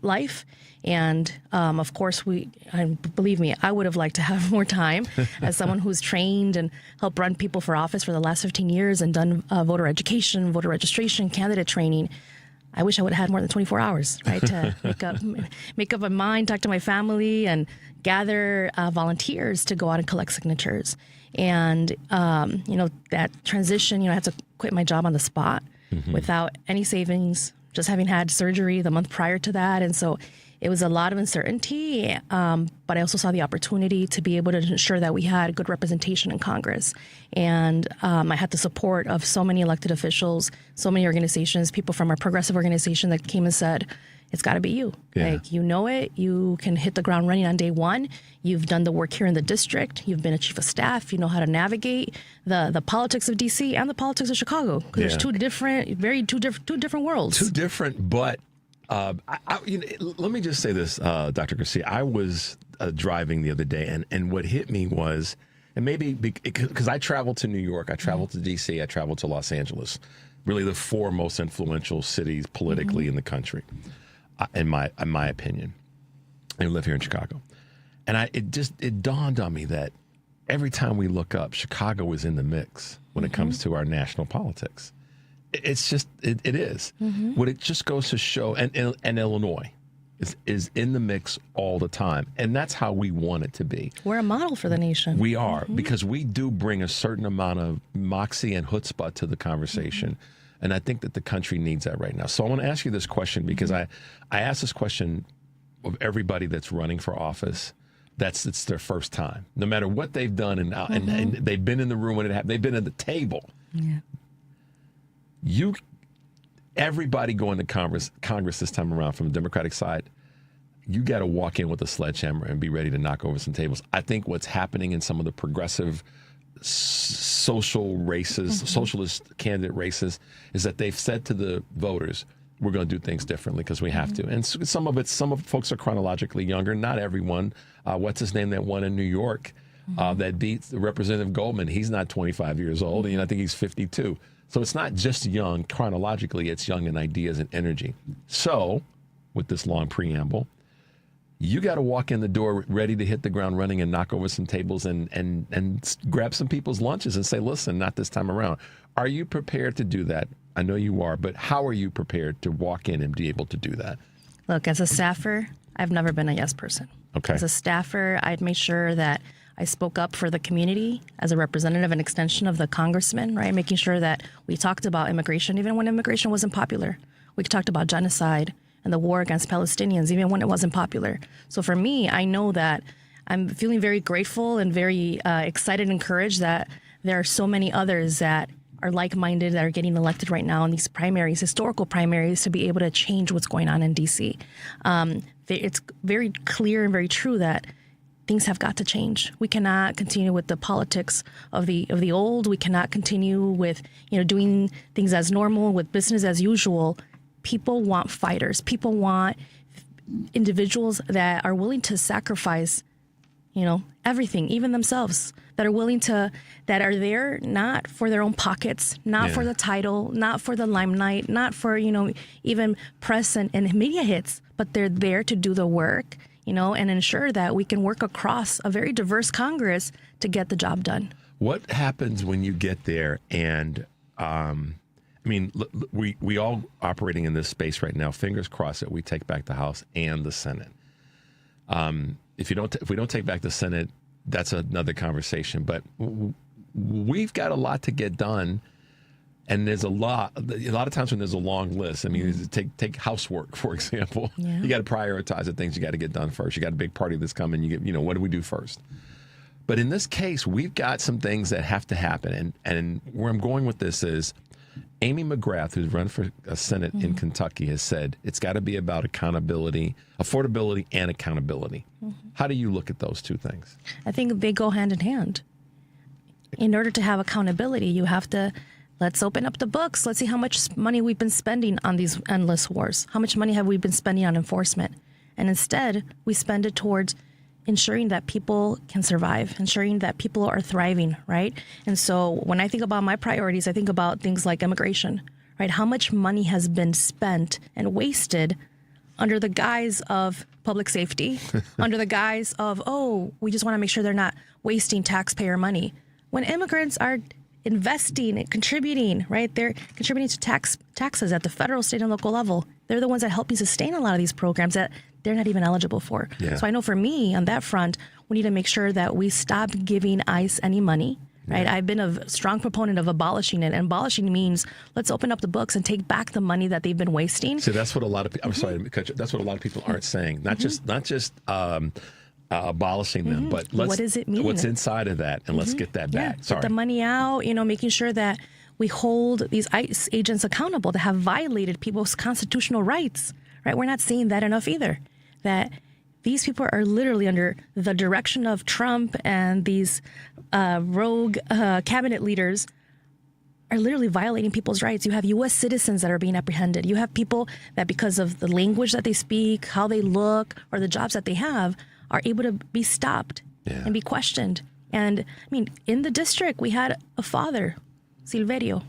life. And of course, believe me, I would have liked to have more time as someone who's trained and helped run people for office for the last 15 years and done voter education, voter registration, candidate training. I wish I would have had more than 24 hours, right, to make up my mind, talk to my family, and gather volunteers to go out and collect signatures. And, that transition, I had to quit my job on the spot without any savings, just having had surgery the month prior to that. And so it was a lot of uncertainty, but I also saw the opportunity to be able to ensure that we had good representation in Congress. And I had the support of so many elected officials, so many organizations, people from our progressive organization that came and said, it's got to be you. Yeah. Like, it. You can hit the ground running on day one. You've done the work here in the district. You've been a chief of staff. You know how to navigate the politics of D.C. and the politics of Chicago. Because there's two different worlds. Two different, but let me just say this, Dr. Garcia. I was driving the other day, and what hit me was, and maybe because I traveled to New York, I traveled to D.C., I traveled to Los Angeles, really the 4 most influential cities politically in the country, in my opinion. I live here in Chicago. And it dawned on me that every time we look up, Chicago is in the mix when it comes to our national politics. It's just, it is. What it just goes to show, and Illinois is in the mix all the time. And that's how we want it to be. We're a model for the nation. We are, because we do bring a certain amount of moxie and chutzpah to the conversation. And I think that the country needs that right now. So I want to ask you this question, because I ask this question of everybody that's running for office. It's their first time, no matter what they've done, and they've been in the room when it happened. They've been at the table. Yeah. Everybody going to Congress this time around from the Democratic side, you got to walk in with a sledgehammer and be ready to knock over some tables. I think what's happening in some of the progressive social races, socialist candidate races, is that they've said to the voters, we're going to do things differently because we have to. And some of folks are chronologically younger. Not everyone. What's his name that won in New York that beat Representative Goldman? He's not 25 years old, and I think he's 52. So it's not just young chronologically, it's young in ideas and energy. So, with this long preamble, you got to walk in the door ready to hit the ground running and knock over some tables and grab some people's lunches and say, listen, not this time around. Are you prepared to do that? I know you are, but how are you prepared to walk in and be able to do that? Look, as a staffer, I've never been a yes person. Okay. As a staffer, I'd made sure that I spoke up for the community as a representative and extension of the congressman, right? Making sure that we talked about immigration, even when immigration wasn't popular. We talked about genocide and the war against Palestinians, even when it wasn't popular. So for me, I know that I'm feeling very grateful and very excited and encouraged that there are so many others that are like-minded that are getting elected right now in these primaries, historical primaries, to be able to change what's going on in D.C. It's very clear and very true that things have got to change. We cannot continue with the politics of the old. We cannot continue with doing things as normal, with business as usual. People want fighters. People want individuals that are willing to sacrifice, everything, even themselves, that are there not for their own pockets, not for the title, not for the limelight, not for, even press and media hits, but they're there to do the work, and ensure that we can work across a very diverse Congress to get the job done. What happens when you get there and, we all operating in this space right now, fingers crossed that we take back the House and the Senate. If we don't take back the Senate, that's another conversation. But we've got a lot to get done, and there's a lot of times when there's a long list. Take housework, for example. Yeah. You got to prioritize the things you got to get done first. You got a big party that's coming. What do we do first? But in this case, we've got some things that have to happen, and where I'm going with this is, Amy McGrath, who's run for a Senate in Kentucky, has said it's got to be about accountability, affordability, and accountability. How do you look at those two things? I think they go hand in hand. In order to have accountability, you have to, let's open up the books. Let's see how much money we've been spending on these endless wars. How much money have we been spending on enforcement? And instead, we spend it towards ensuring that people can survive, ensuring that people are thriving, right? And so when I think about my priorities, I think about things like immigration, right? How much money has been spent and wasted under the guise of public safety, under the guise of, we just want to make sure they're not wasting taxpayer money. When immigrants are investing and contributing, right? They're contributing to taxes at the federal, state, and local level. They're the ones that help you sustain a lot of these programs that they're not even eligible for. Yeah. So I know for me on that front, we need to make sure that we stop giving ICE any money, right? Yeah. I've been a strong proponent of abolishing it. And abolishing means let's open up the books and take back the money that they've been wasting. So that's what a lot of people, I'm sorry, that's what a lot of people aren't saying. Not just abolishing them, but what does it mean? What's inside of that, and let's get that back. Get the money out, making sure that we hold these ICE agents accountable that have violated people's constitutional rights, right? We're not seeing that enough either, that these people are literally under the direction of Trump and these rogue cabinet leaders are literally violating people's rights. You have U.S. citizens that are being apprehended. You have people that because of the language that they speak, how they look, or the jobs that they have, are able to be stopped and be questioned. And in the district, we had a father, Silverio.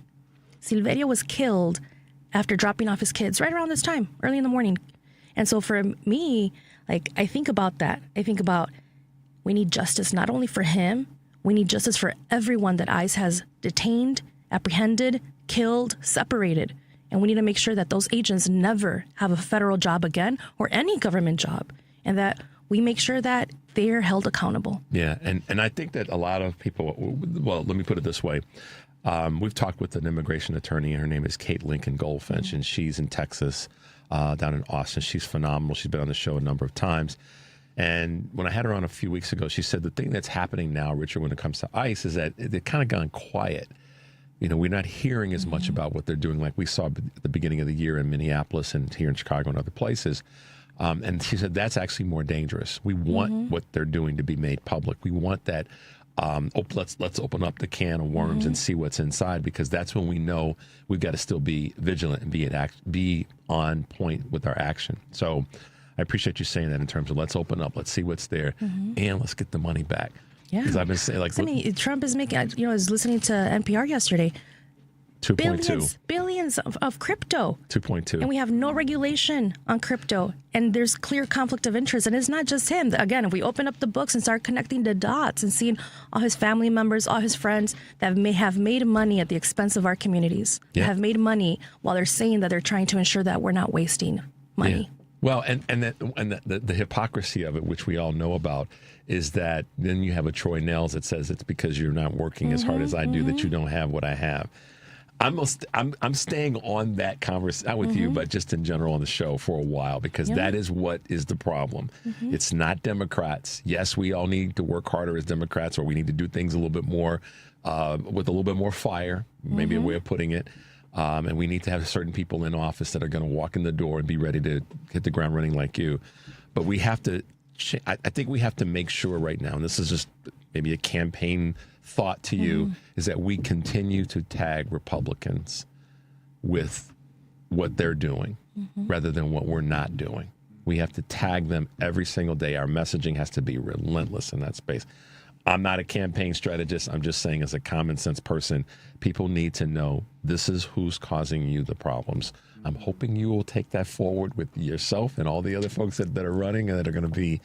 Silverio was killed after dropping off his kids right around this time, early in the morning. And so for me, I think about that. I think about we need justice not only for him, we need justice for everyone that ICE has detained, apprehended, killed, separated. And we need to make sure that those agents never have a federal job again or any government job, and that we make sure that they're held accountable. Yeah, and I think that a lot of people, well, let me put it this way. We've talked with an immigration attorney. Her name is Kate Lincoln Goldfinch, and she's in Texas, down in Austin. She's phenomenal. She's been on the show a number of times. And when I had her on a few weeks ago, she said the thing that's happening now, Richard, when it comes to ICE is that they've kind of gone quiet. We're not hearing as much about what they're doing like we saw at the beginning of the year in Minneapolis and here in Chicago and other places. And she said that's actually more dangerous. We want what they're doing to be made public. We want that. Let's open up the can of worms and see what's inside, because that's when we know we've got to still be vigilant and be on point with our action. So I appreciate you saying that in terms of let's open up, let's see what's there, and let's get the money back. Yeah, because I've been saying Trump is making. I was listening to NPR yesterday. billions of crypto. 2.2. And we have no regulation on crypto. And there's clear conflict of interest. And it's not just him. Again, if we open up the books and start connecting the dots and seeing all his family members, all his friends that may have made money at the expense of our communities, have made money while they're saying that they're trying to ensure that we're not wasting money. Yeah. Well, and the hypocrisy of it, which we all know about, is that then you have a Troy Nels that says it's because you're not working as hard as I do that you don't have what I have. I'm staying on that conversation, not with you, but just in general on the show for a while, because that is what is the problem. It's not Democrats. Yes, we all need to work harder as Democrats, or we need to do things a little bit more with a little bit more fire, maybe a way of putting it. And we need to have certain people in office that are going to walk in the door and be ready to hit the ground running like you. But we have to, I think we have to make sure right now, and this is just maybe a campaign thought to you, is that we continue to tag Republicans with what they're doing rather than what we're not doing. We have to tag them every single day. Our messaging has to be relentless in that space. I'm not a campaign strategist. I'm just saying, as a common sense person, people need to know this is who's causing you the problems. I'm hoping you will take that forward with yourself and all the other folks that are running and that are going to be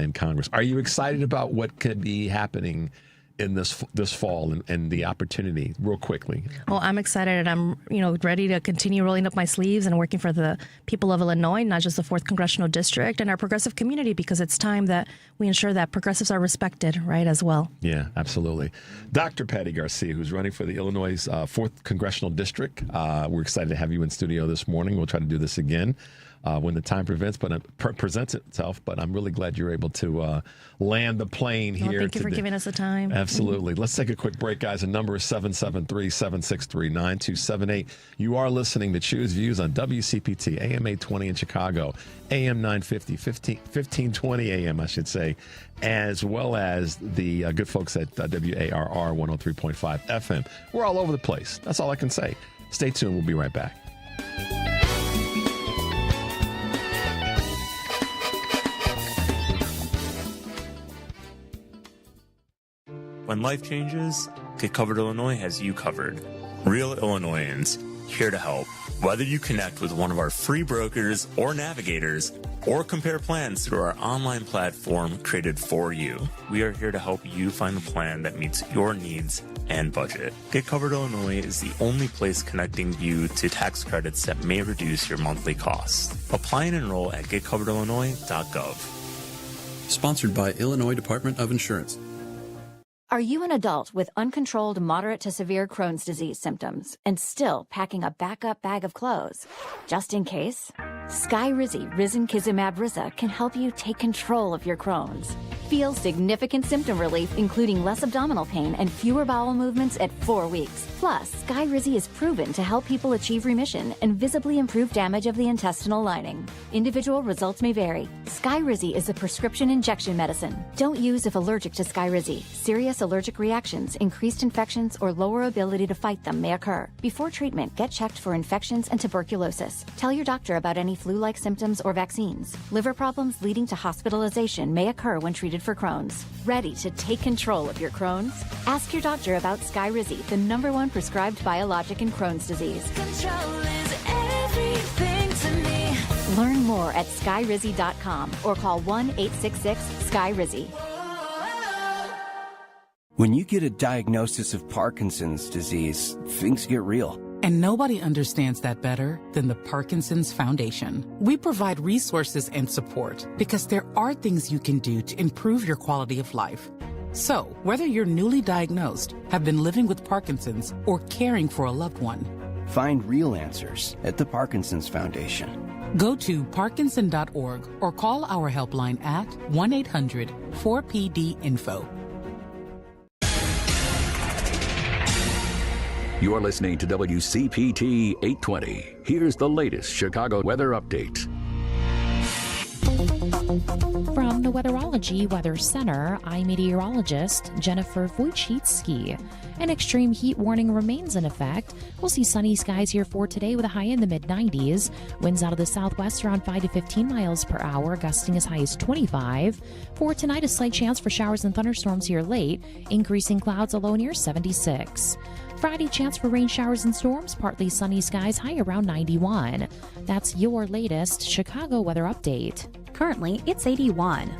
in Congress. Are you excited about what could be happening in this fall and the opportunity, real quickly? Well, I'm excited, and I'm ready to continue rolling up my sleeves and working for the people of Illinois, not just the 4th Congressional District and our progressive community, because it's time that we ensure that progressives are respected, right, as well. Yeah, absolutely. Dr. Patty Garcia, who's running for the Illinois 4th Congressional District. We're excited to have you in studio this morning. We'll try to do this again when the time presents itself. But I'm really glad you're able to land the plane here. Thank you for giving us the time. Absolutely. Let's take a quick break, guys. The number is 773-763-9278. You are listening to Choose Views on WCPT, AM 820 in Chicago, AM 950, 1520 AM, I should say, as well as the good folks at WARR 103.5 FM. We're all over the place. That's all I can say. Stay tuned. We'll be right back. When life changes, Get Covered Illinois has you covered. Real Illinoisans, here to help. Whether you connect with one of our free brokers or navigators, or compare plans through our online platform created for you, we are here to help you find the plan that meets your needs and budget. Get Covered Illinois is the only place connecting you to tax credits that may reduce your monthly costs. Apply and enroll at getcoveredillinois.gov. Sponsored by Illinois Department of Insurance. Are you an adult with uncontrolled moderate to severe Crohn's disease symptoms and still packing a backup bag of clothes? Just in case? Skyrizi Risankizumab Riza can help you take control of your Crohn's. Feel significant symptom relief, including less abdominal pain and fewer bowel movements at 4 weeks. Plus, Skyrizi is proven to help people achieve remission and visibly improve damage of the intestinal lining. Individual results may vary. Skyrizi is a prescription injection medicine. Don't use if allergic to Skyrizi. Serious allergic reactions, increased infections, or lower ability to fight them may occur. Before treatment, get checked for infections and tuberculosis. Tell your doctor about any flu-like symptoms or vaccines. Liver problems leading to hospitalization may occur when treated for Crohn's. Ready to take control of your Crohn's? Ask your doctor about Skyrizi, the #1 prescribed biologic in Crohn's disease. Control is everything to me. Learn more at skyrizi.com or call 1-866-SKYRIZI. When you get a diagnosis of Parkinson's disease, things get real. And nobody understands that better than the Parkinson's Foundation. We provide resources and support because there are things you can do to improve your quality of life. So, whether you're newly diagnosed, have been living with Parkinson's, or caring for a loved one, find real answers at the Parkinson's Foundation. Go to parkinson.org or call our helpline at 1-800-4PD-INFO. You're listening to WCPT 820. Here's the latest Chicago weather update. From the Weatherology Weather Center, I'm meteorologist Jennifer Wojcicki. An extreme heat warning remains in effect. We'll see sunny skies here for today with a high in the mid-90s. Winds out of the southwest around 5 to 15 miles per hour, gusting as high as 25. For tonight, a slight chance for showers and thunderstorms here late, increasing clouds, a low near 76. Friday, chance for rain showers and storms, partly sunny skies, high around 91. That's your latest Chicago weather update. Currently, it's 81.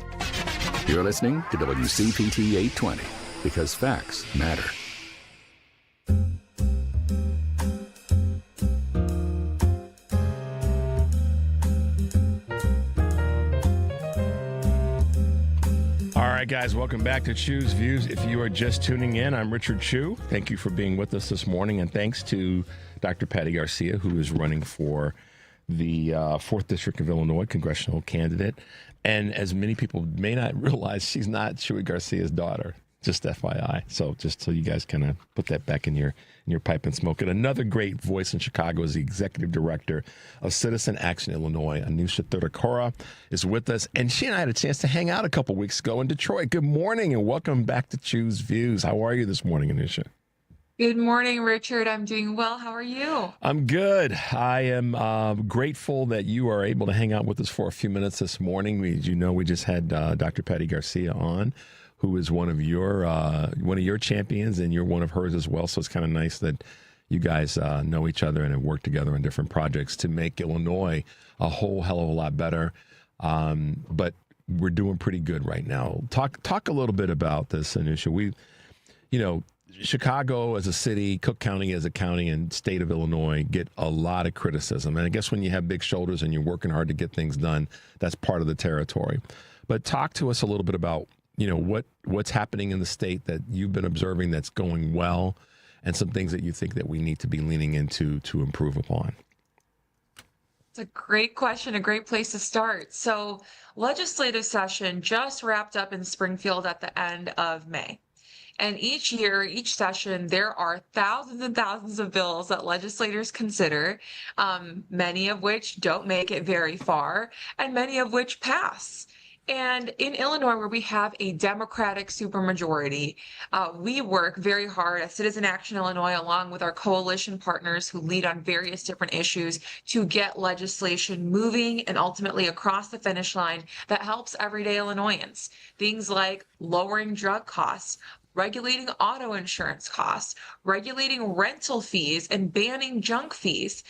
You're listening to WCPT 820 because facts matter. All right, guys, welcome back to Chu's Views. If you are just tuning in, I'm Richard Chu. Thank you for being with us this morning, and thanks to Dr. Patty Garcia, who is running for the 4th District of Illinois congressional candidate. And as many people may not realize, she's not Chuy Garcia's daughter, just FYI. So just so you guys kind of put that back in your pipe and smoke it. Another great voice in Chicago is the executive director of Citizen Action Illinois, Anusha Thotakura, is with us. And she and I had a chance to hang out a couple weeks ago in Detroit. Good morning and welcome back to Chu's Views. How are you this morning, Anusha? Good morning, Richard. I'm doing well. How are you? I'm good. I am grateful that you are able to hang out with us for a few minutes this morning. As you know, we just had Dr. Patty Garcia on, who is one of your champions, and you're one of hers as well. So it's kind of nice that you guys know each other and have worked together on different projects to make Illinois a whole hell of a lot better. But we're doing pretty good right now. Talk a little bit about this, Anusha. Chicago as a city, Cook County as a county, and state of Illinois get a lot of criticism. And I guess when you have big shoulders and you're working hard to get things done, that's part of the territory. But talk to us a little bit about, what's happening in the state that you've been observing that's going well, and some things that you think that we need to be leaning into to improve upon. It's a great question, a great place to start. So legislative session just wrapped up in Springfield at the end of May. And each year, each session, there are thousands and thousands of bills that legislators consider, many of which don't make it very far, and many of which pass. And in Illinois, where we have a Democratic supermajority, we work very hard at Citizen Action Illinois, along with our coalition partners who lead on various different issues, to get legislation moving and ultimately across the finish line that helps everyday Illinoisans. Things like lowering drug costs, regulating auto insurance costs, regulating rental fees and banning junk fees,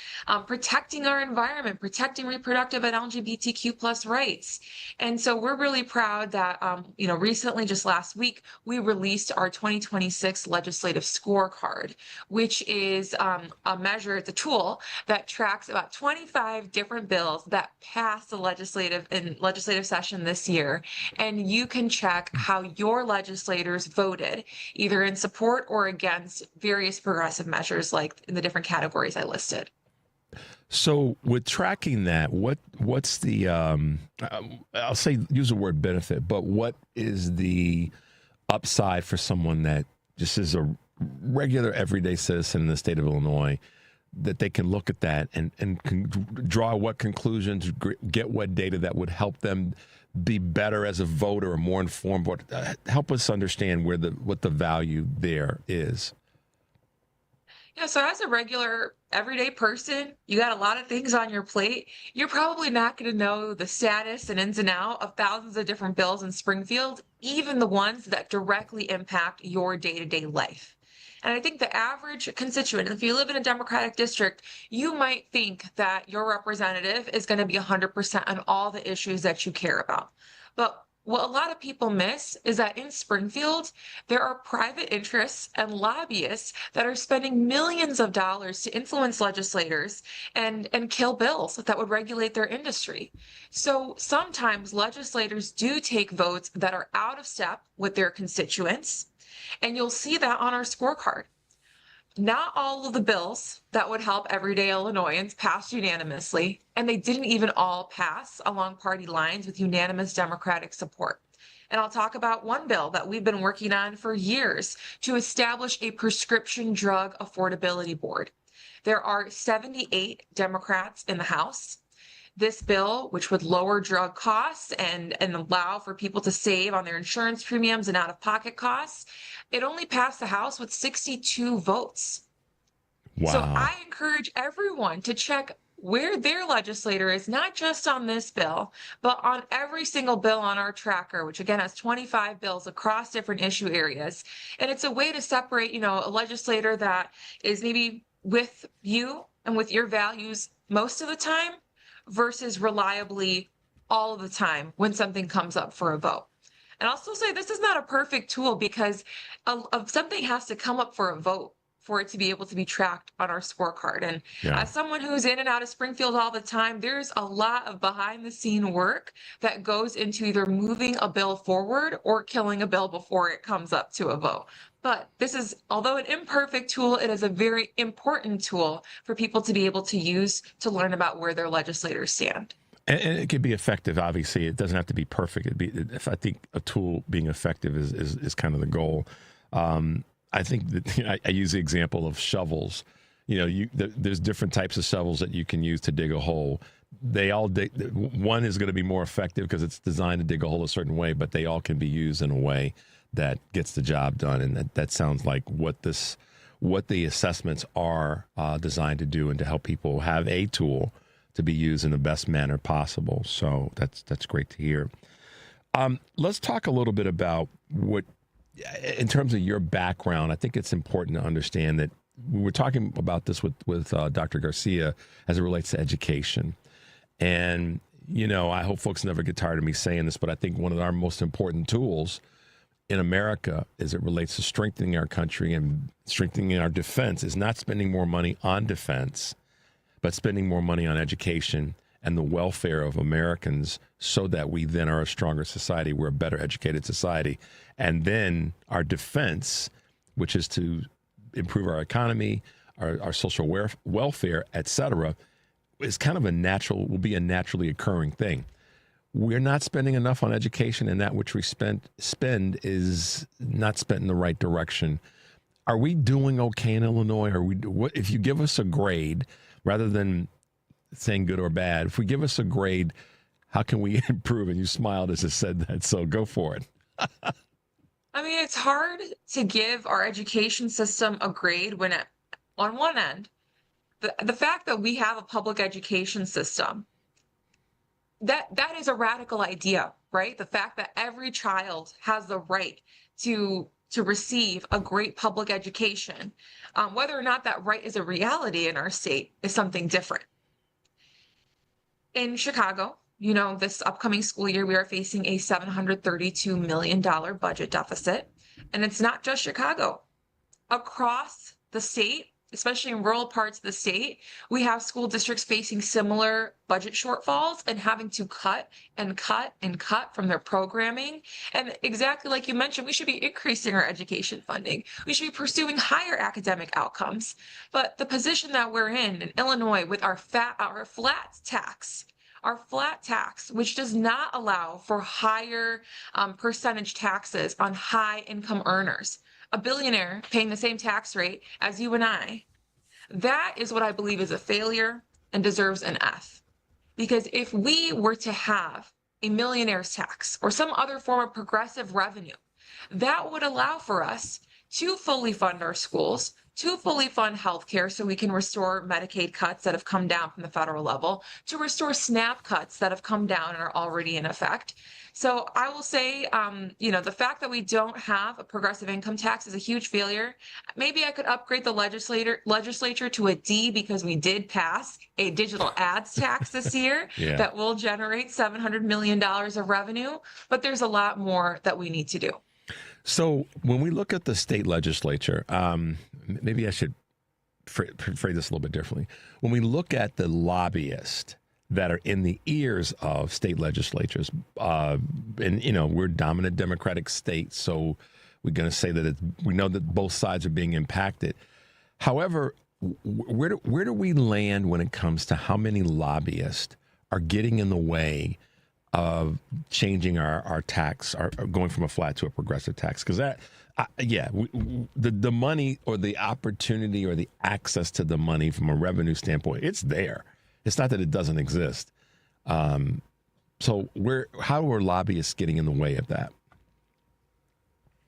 protecting our environment, protecting reproductive and LGBTQ+ rights. And so we're really proud that, recently, just last week, we released our 2026 legislative scorecard, which is a measure, it's a tool that tracks about 25 different bills that passed the legislative session this year. And you can check how your legislators voted, either in support or against various progressive measures like in the different categories I listed. So with tracking that, what's the, I'll say, use the word benefit, but what is the upside for someone that just is a regular everyday citizen in the state of Illinois, that they can look at that and can draw what conclusions, get what data that would help them be better as a voter or more informed? Help us understand what the value there is. Yeah, so as a regular everyday person, you got a lot of things on your plate. You're probably not going to know the status and ins and outs of thousands of different bills in Springfield, even the ones that directly impact your day-to-day life. And I think the average constituent, if you live in a Democratic district, you might think that your representative is going to be 100% on all the issues that you care about. But what a lot of people miss is that in Springfield, there are private interests and lobbyists that are spending millions of dollars to influence legislators and kill bills that would regulate their industry. So sometimes legislators do take votes that are out of step with their constituents. And you'll see that on our scorecard. Not all of the bills that would help everyday Illinoisans passed unanimously, and they didn't even all pass along party lines with unanimous Democratic support. And I'll talk about one bill that we've been working on for years to establish a prescription drug affordability board. There are 78 Democrats in the House. This bill, which would lower drug costs and allow for people to save on their insurance premiums and out-of-pocket costs, it only passed the House with 62 votes. Wow. So I encourage everyone to check where their legislator is, not just on this bill, but on every single bill on our tracker, which again has 25 bills across different issue areas. And it's a way to separate, a legislator that is maybe with you and with your values most of the time versus reliably all of the time when something comes up for a vote. And I'll still say this is not a perfect tool because something has to come up for a vote for it to be able to be tracked on our scorecard. And as someone who's in and out of Springfield all the time, there's a lot of behind the scene work that goes into either moving a bill forward or killing a bill before it comes up to a vote. But this is, although an imperfect tool, it is a very important tool for people to be able to use to learn about where their legislators stand. And it can be effective. Obviously, it doesn't have to be perfect. I think a tool being effective is kind of the goal. I think that I use the example of shovels. There's different types of shovels that you can use to dig a hole. They all one is going to be more effective because it's designed to dig a hole a certain way, but they all can be used in a way that gets the job done. And that sounds like what the assessments are designed to do, and to help people have a tool to be used in the best manner possible. So that's great to hear. Let's talk a little bit about in terms of your background. I think it's important to understand that we were talking about this with Dr. Garcia as it relates to education. And, I hope folks never get tired of me saying this, but I think one of our most important tools in America as it relates to strengthening our country and strengthening our defense is not spending more money on defense, but spending more money on education and the welfare of Americans, so that we then are a stronger society. We're a better educated society. And then our defense, which is to improve our economy, our social welfare, et cetera, is kind of will be a naturally occurring thing. We're not spending enough on education, and that which we spend is not spent in the right direction. Are we doing okay in Illinois? If you give us a grade, rather than saying good or bad, if we give us a grade, how can we improve? And you smiled as I said that, so go for it. I mean, it's hard to give our education system a grade when on one end, the fact that we have a public education system, that is a radical idea, right? The fact that every child has the right to receive a great public education, whether or not that right is a reality in our state is something different. In Chicago, this upcoming school year, we are facing a $732 million budget deficit. And it's not just Chicago. Across the state, especially in rural parts of the state, we have school districts facing similar budget shortfalls and having to cut and cut and cut from their programming. And exactly like you mentioned, we should be increasing our education funding. We should be pursuing higher academic outcomes. But the position that we're in Illinois with our flat tax, which does not allow for higher percentage taxes on high income earners, a billionaire paying the same tax rate as you and I, that is what I believe is a failure and deserves an F. Because if we were to have a millionaire's tax or some other form of progressive revenue, that would allow for us to fully fund our schools, to fully fund healthcare so we can restore Medicaid cuts that have come down from the federal level, to restore SNAP cuts that have come down and are already in effect. So I will say, the fact that we don't have a progressive income tax is a huge failure. Maybe I could upgrade the legislature to a D, because we did pass a digital ads tax this year that will generate $700 million of revenue, but there's a lot more that we need to do. So when we look at the state legislature, maybe I should phrase this a little bit differently. When we look at the lobbyists that are in the ears of state legislatures, and we're a dominant Democratic state, so we're going to say that we know that both sides are being impacted. However, where do we land when it comes to how many lobbyists are getting in the way of changing our tax, or going from a flat to a progressive tax? Because the money or the opportunity or the access to the money from a revenue standpoint, it's there. It's not that it doesn't exist. So how are lobbyists getting in the way of that?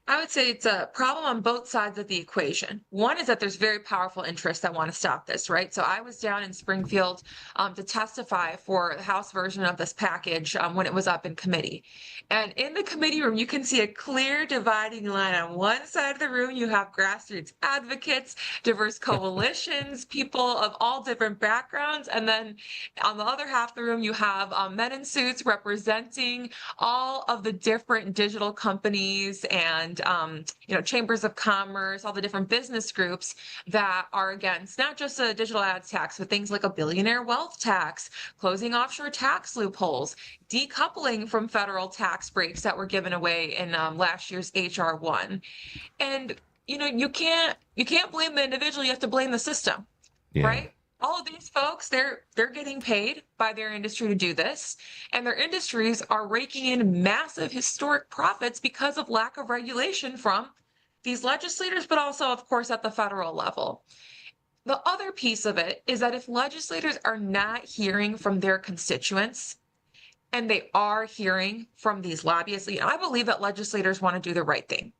I would say it's a problem on both sides of the equation. One is that there's very powerful interests that want to stop this, right? So I was down in Springfield to testify for the House version of this package when it was up in committee. And in the committee room, you can see a clear dividing line. On one side of the room, you have grassroots advocates, diverse coalitions, people of all different backgrounds. And then on the other half of the room, you have men in suits representing all of the different digital companies and chambers of commerce, all the different business groups that are against not just a digital ads tax, but things like a billionaire wealth tax, closing offshore tax loopholes, decoupling from federal tax breaks that were given away in last year's HR 1. And you can't blame the individual, you have to blame the system, right? All of these folks, they're getting paid by their industry to do this, and their industries are raking in massive historic profits because of lack of regulation from these legislators, but also, of course, at the federal level. The other piece of it is that if legislators are not hearing from their constituents, and they are hearing from these lobbyists, I believe that legislators want to do the right thing.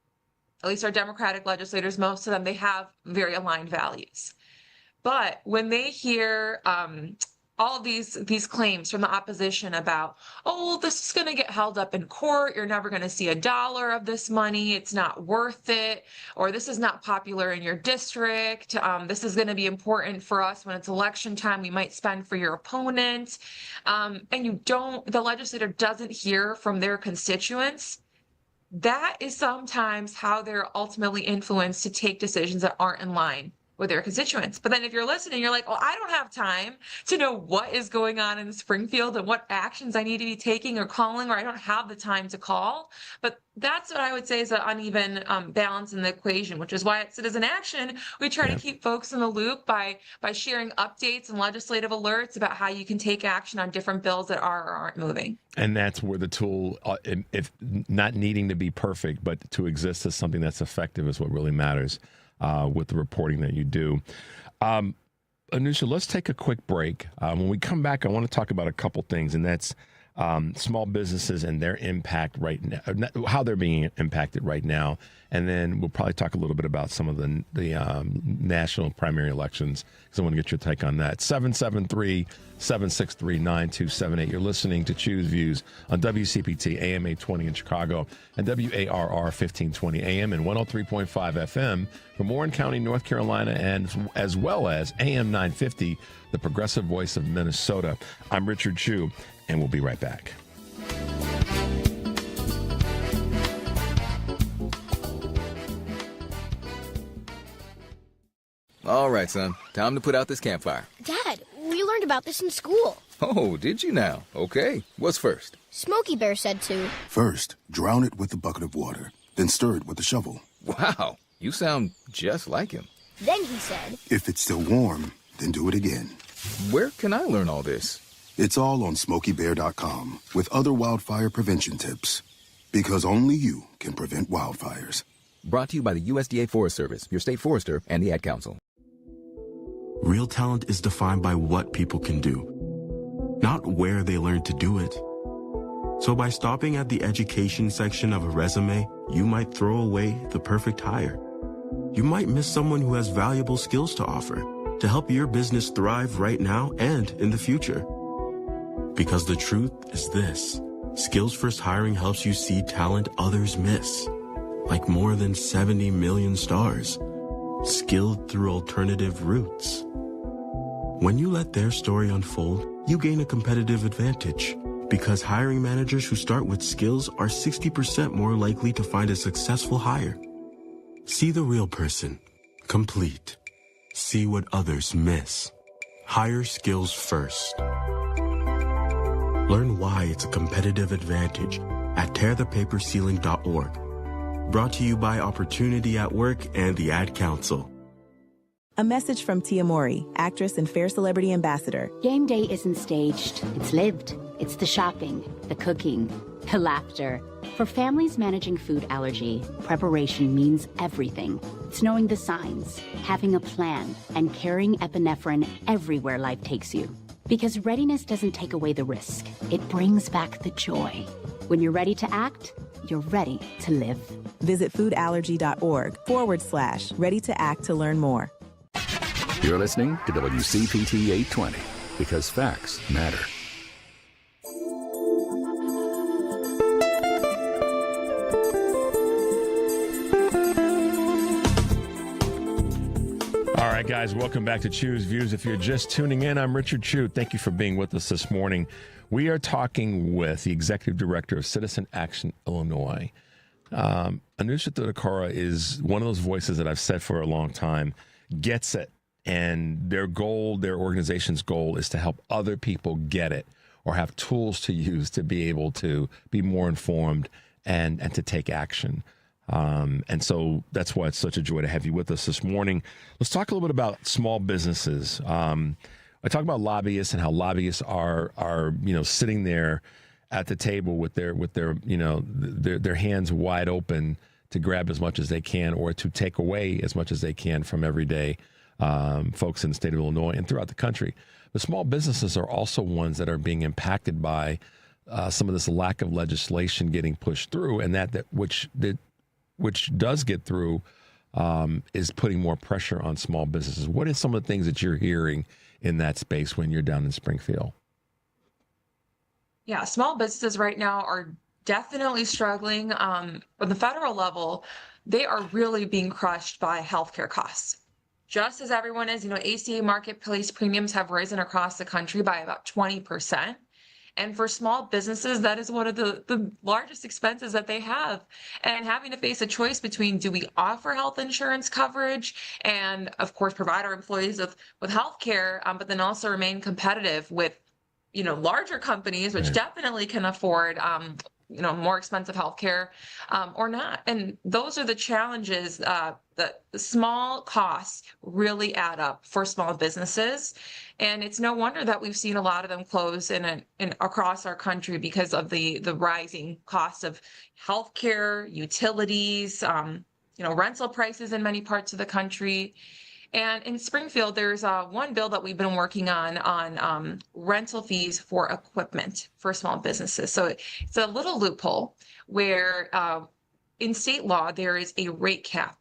At least our Democratic legislators, most of them, they have very aligned values. But when they hear all of these claims from the opposition about, oh, this is going to get held up in court, you're never going to see $1 of this money, it's not worth it, or this is not popular in your district, this is going to be important for us when it's election time, we might spend for your opponent, and the legislator doesn't hear from their constituents, that is sometimes how they're ultimately influenced to take decisions that aren't in line with their constituents. But then if you're listening, you're like, well, I don't have time to know what is going on in Springfield and what actions I need to be taking or calling, or I don't have the time to call. But that's what I would say is an uneven balance in the equation, which is why at Citizen Action, we try to keep folks in the loop by sharing updates and legislative alerts about how you can take action on different bills that are or aren't moving. And that's where the tool, if not needing to be perfect, but to exist as something that's effective is what really matters. With the reporting that you do. Anusha, let's take a quick break. When we come back, I want to talk about a couple things, and that's small businesses and their impact right now, how they're being impacted right now. And then we'll probably talk a little bit about some of the national primary elections, because I want to get your take on that. 773-763-9278. You're listening to Choose Views on WCPT AM 820 in Chicago and WARR 1520 AM and 103.5 FM for Warren County, North Carolina, and as well as AM 950, the progressive voice of Minnesota. I'm Richard Chu, and we'll be right back. All right, son. Time to put out this campfire. Dad, we learned about this in school. Oh, did you now? Okay. What's first? Smokey Bear said to. First, drown it with a bucket of water, then stir it with a shovel. Wow, you sound just like him. Then he said, if it's still warm, then do it again. Where can I learn all this? It's all on SmokeyBear.com with other wildfire prevention tips. Because only you can prevent wildfires. Brought to you by the USDA Forest Service, your state forester, and the Ad Council. Real talent is defined by what people can do, not where they learn to do it. So by stopping at the education section of a resume, you might throw away the perfect hire. You might miss someone who has valuable skills to offer to help your business thrive right now and in the future. Because the truth is this: Skills First Hiring helps you see talent others miss, like more than 70 million stars, skilled through alternative routes. When you let their story unfold, you gain a competitive advantage, because hiring managers who start with skills are 60% more likely to find a successful hire. See the real person, complete. See what others miss. Hire skills first. Learn why it's a competitive advantage at tearthepaperceiling.org. Brought to you by Opportunity at Work and the Ad Council. A message from Tia Mori, actress and Fair Celebrity Ambassador. Game day isn't staged, it's lived. It's the shopping, the cooking, the laughter. For families managing food allergy, preparation means everything. It's knowing the signs, having a plan, and carrying epinephrine everywhere life takes you. Because readiness doesn't take away the risk, it brings back the joy. When you're ready to act, you're ready to live. Visit foodallergy.org/ready to act to learn more. You're listening to WCPT 820 because facts matter. All right, guys, welcome back to Choose Views. If you're just tuning in, I'm Richard Chu. Thank you for being with us this morning. We are talking with the Executive Director of Citizen Action Illinois. Anusha Thotakura is one of those voices that I've said for a long time, gets it. And their goal, their organization's goal is to help other people get it or have tools to use to be able to be more informed and to take action. And so that's why it's such a joy to have you with us this morning. Let's talk a little bit about small businesses. I talk about lobbyists and how lobbyists are sitting there at the table with their hands wide open to grab as much as they can or to take away as much as they can from everyday folks in the state of Illinois and throughout the country. The small businesses are also ones that are being impacted by some of this lack of legislation getting pushed through, and which does get through is putting more pressure on small businesses. What are some of the things that you're hearing in that space when you're down in Springfield? Yeah, small businesses right now are definitely struggling. On the federal level, they are really being crushed by healthcare costs. Just as everyone is, ACA marketplace premiums have risen across the country by about 20%. And for small businesses, that is one of the largest expenses that they have. And having to face a choice between, do we offer health insurance coverage and, of course, provide our employees with health care, but then also remain competitive with, larger companies, which definitely can afford, more expensive health care or not. And those are the challenges that the small costs really add up for small businesses. And it's no wonder that we've seen a lot of them close in across our country because of the rising cost of healthcare, utilities, rental prices in many parts of the country. And in Springfield, there's one bill that we've been working on rental fees for equipment for small businesses. So it's a little loophole where in state law, there is a rate cap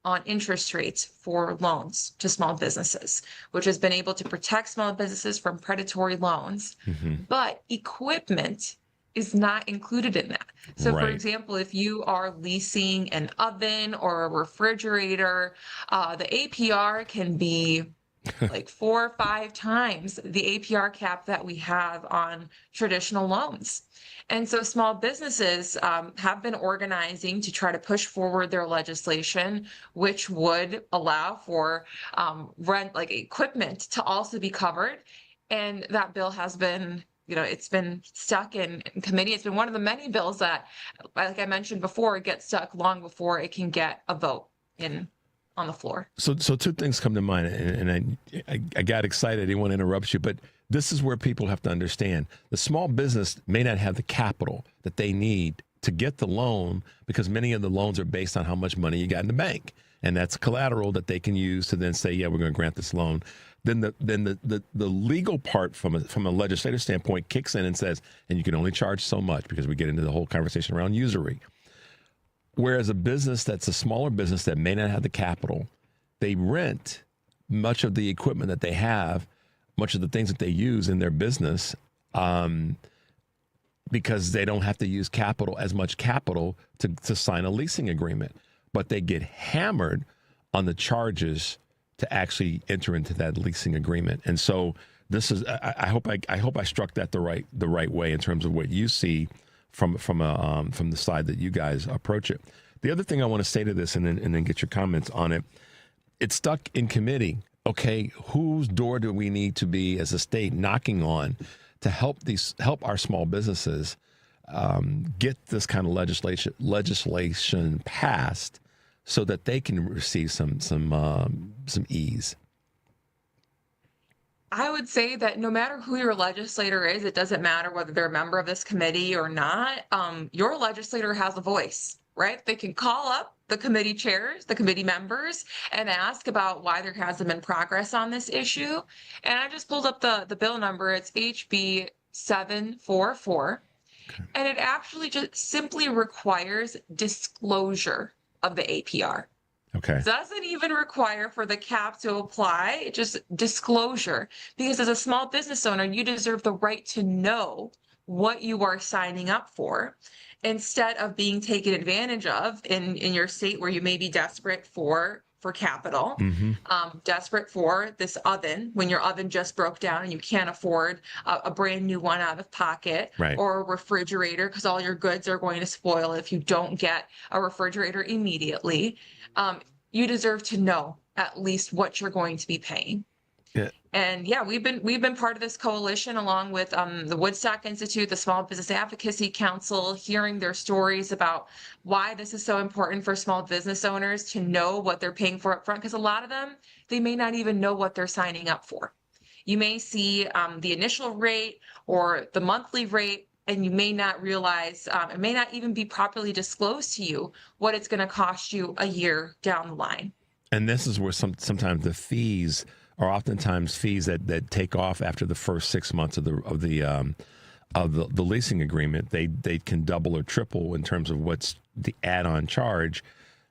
on interest rates for loans to small businesses, which has been able to protect small businesses from predatory loans. Mm-hmm. But equipment is not included in that. So for example, if you are leasing an oven or a refrigerator, the APR can be like 4 or 5 times the APR cap that we have on traditional loans. And so small businesses have been organizing to try to push forward their legislation, which would allow for equipment to also be covered. And that bill has been it's been stuck in committee. It's been one of the many bills that, like I mentioned before, it gets stuck long before it can get a vote on the floor. So 2 things come to mind, and I got excited. I didn't want to interrupt you, but this is where people have to understand. The small business may not have the capital that they need to get the loan because many of the loans are based on how much money you got in the bank. And that's collateral that they can use to then say, yeah, we're going to grant this loan. Then the legal part from a legislative standpoint kicks in and says, and you can only charge so much, because we get into the whole conversation around usury. Whereas a business that's a smaller business that may not have the capital, they rent much of the equipment that they have, much of the things that they use in their business, because they don't have to use as much capital to sign a leasing agreement. But they get hammered on the charges to actually enter into that leasing agreement. And so this is, I hope I struck that the right way in terms of what you see from the side that you guys approach it. The other thing I want to say to this, and then get your comments on it, it's stuck in committee. Okay, whose door do we need to be as a state knocking on to help our small businesses get this kind of legislation passed so that they can receive some ease? I would say that no matter who your legislator is, it doesn't matter whether they're a member of this committee or not. Your legislator has a voice, right? They can call up the committee chairs, the committee members, and ask about why there hasn't been progress on this issue. And I just pulled up the bill number. It's HB 744. And it actually just simply requires disclosure of the APR. Okay. Doesn't even require for the cap to apply, just disclosure. Because as a small business owner, you deserve the right to know what you are signing up for instead of being taken advantage of in your state where you may be desperate for capital, desperate for this oven when your oven just broke down and you can't afford a brand new one out of pocket, Right. or a refrigerator because all your goods are going to spoil if you don't get a refrigerator immediately. You deserve to know at least what you're going to be paying. Yeah. And yeah, we've been part of this coalition along with the Woodstock Institute, the Small Business Advocacy Council, hearing their stories about why this is so important for small business owners to know what they're paying for up front, because a lot of them, they may not even know what they're signing up for. You may see the initial rate or the monthly rate, and you may not realize, it may not even be properly disclosed to you what it's going to cost you a year down the line. And this is where sometimes the fees are oftentimes fees that take off after the first 6 months of the leasing agreement. They can double or triple in terms of what's the add-on charge,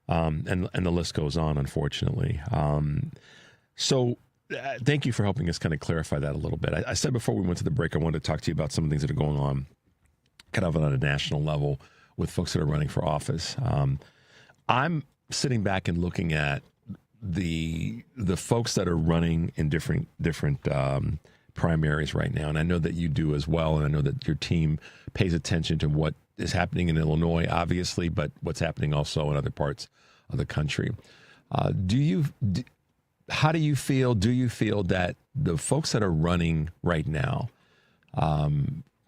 and the list goes on, unfortunately. Thank you for helping us kind of clarify that a little bit. I said before we went to the break, I wanted to talk to you about some of the things that are going on kind of on a national level with folks that are running for office. I'm sitting back and looking at the folks that are running in different primaries right now, and I know that you do as well, and I know that your team pays attention to what is happening in Illinois, obviously, but what's happening also in other parts of the country. How do you feel? Do you feel that the folks that are running right now,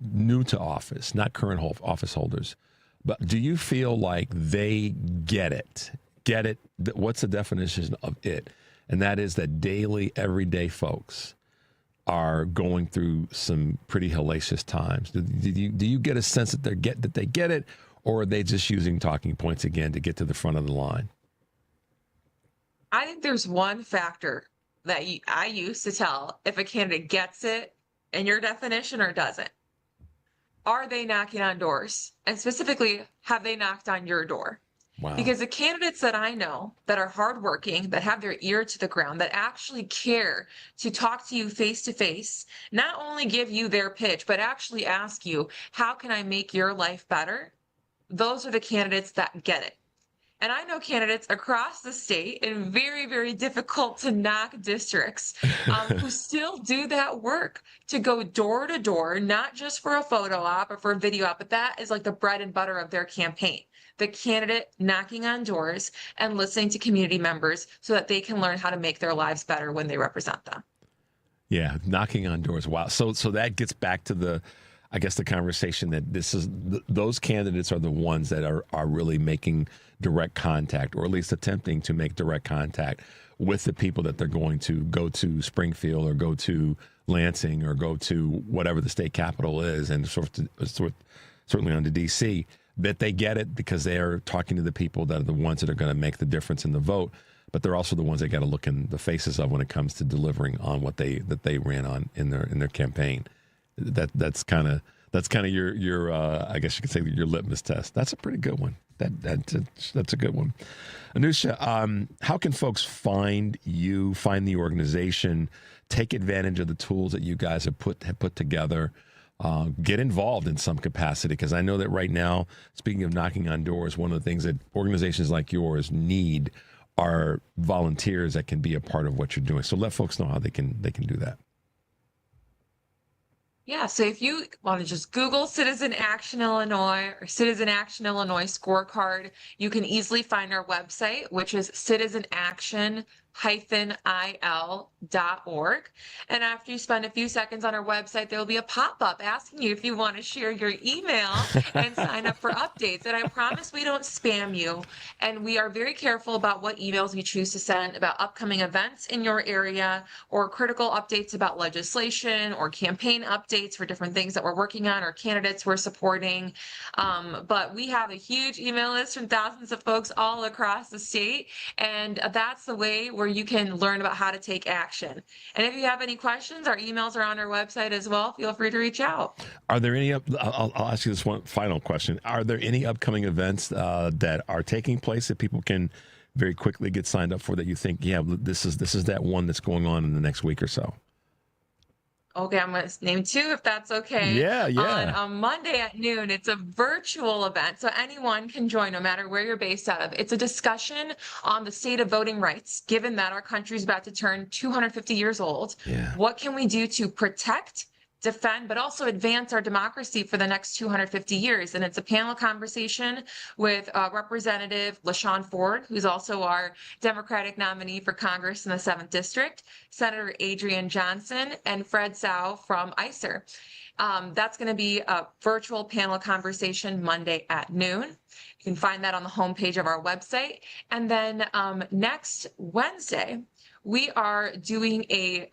new to office, not current office holders, but do you feel like they get it? What's the definition of it? And that is that daily, everyday folks are going through some pretty hellacious times. Do you get a sense that they get it, or are they just using talking points again to get to the front of the line? I think there's one factor that I use to tell if a candidate gets it in your definition or doesn't. Are they knocking on doors? And specifically, have they knocked on your door? Wow. Because the candidates that I know that are hardworking, that have their ear to the ground, that actually care to talk to you face to face, not only give you their pitch, but actually ask you, how can I make your life better? Those are the candidates that get it. And I know candidates across the state in very, very difficult to knock districts who still do that work to go door to door, not just for a photo op or for a video op, but that is like the bread and butter of their campaign. The candidate knocking on doors and listening to community members so that they can learn how to make their lives better when they represent them. Yeah, knocking on doors. Wow. So that gets back to the conversation that those candidates are the ones that are really making direct contact, or at least attempting to make direct contact with the people that they're going to go to Springfield or go to Lansing or go to whatever the state capital is, and certainly on to D.C., that they get it because they are talking to the people that are the ones that are going to make the difference in the vote, but they're also the ones that got to look in the faces of when it comes to delivering on what they ran on in their campaign. That's kind of your I guess you could say your litmus test. That's a pretty good one. That's a good one. Anusha, how can folks find you, find the organization, take advantage of the tools that you guys have put together, get involved in some capacity? Because I know that right now, speaking of knocking on doors, one of the things that organizations like yours need are volunteers that can be a part of what you're doing. So let folks know how they can do that. Yeah, so if you want to just Google Citizen Action Illinois or Citizen Action Illinois scorecard, you can easily find our website, which is citizenaction-il.org. And after you spend a few seconds on our website, there will be a pop-up asking you if you want to share your email and sign up for updates. And I promise we don't spam you. And we are very careful about what emails we choose to send about upcoming events in your area, or critical updates about legislation, or campaign updates for different things that we're working on or candidates we're supporting. But we have a huge email list from thousands of folks all across the state. And that's the way where you can learn about how to take action. And if you have any questions, our emails are on our website as well. Feel free to reach out. Are there any, I'll ask you this one final question. Are there any upcoming events that are taking place that people can very quickly get signed up for that you think, yeah, this is that one that's going on in the next week or so? Okay, I'm going to name two if that's okay. Yeah. On Monday at noon, it's a virtual event, so anyone can join no matter where you're based out of. It's a discussion on the state of voting rights, given that our country's about to turn 250 years old. Yeah. What can we do to protect, defend, but also advance our democracy for the next 250 years? And it's a panel conversation with Representative LaShawn Ford, who's also our Democratic nominee for Congress in the 7th District, Senator Adrian Johnson, and Fred Zhao from ICER. That's going to be a virtual panel conversation Monday at noon. You can find that on the homepage of our website. And then next Wednesday, we are doing a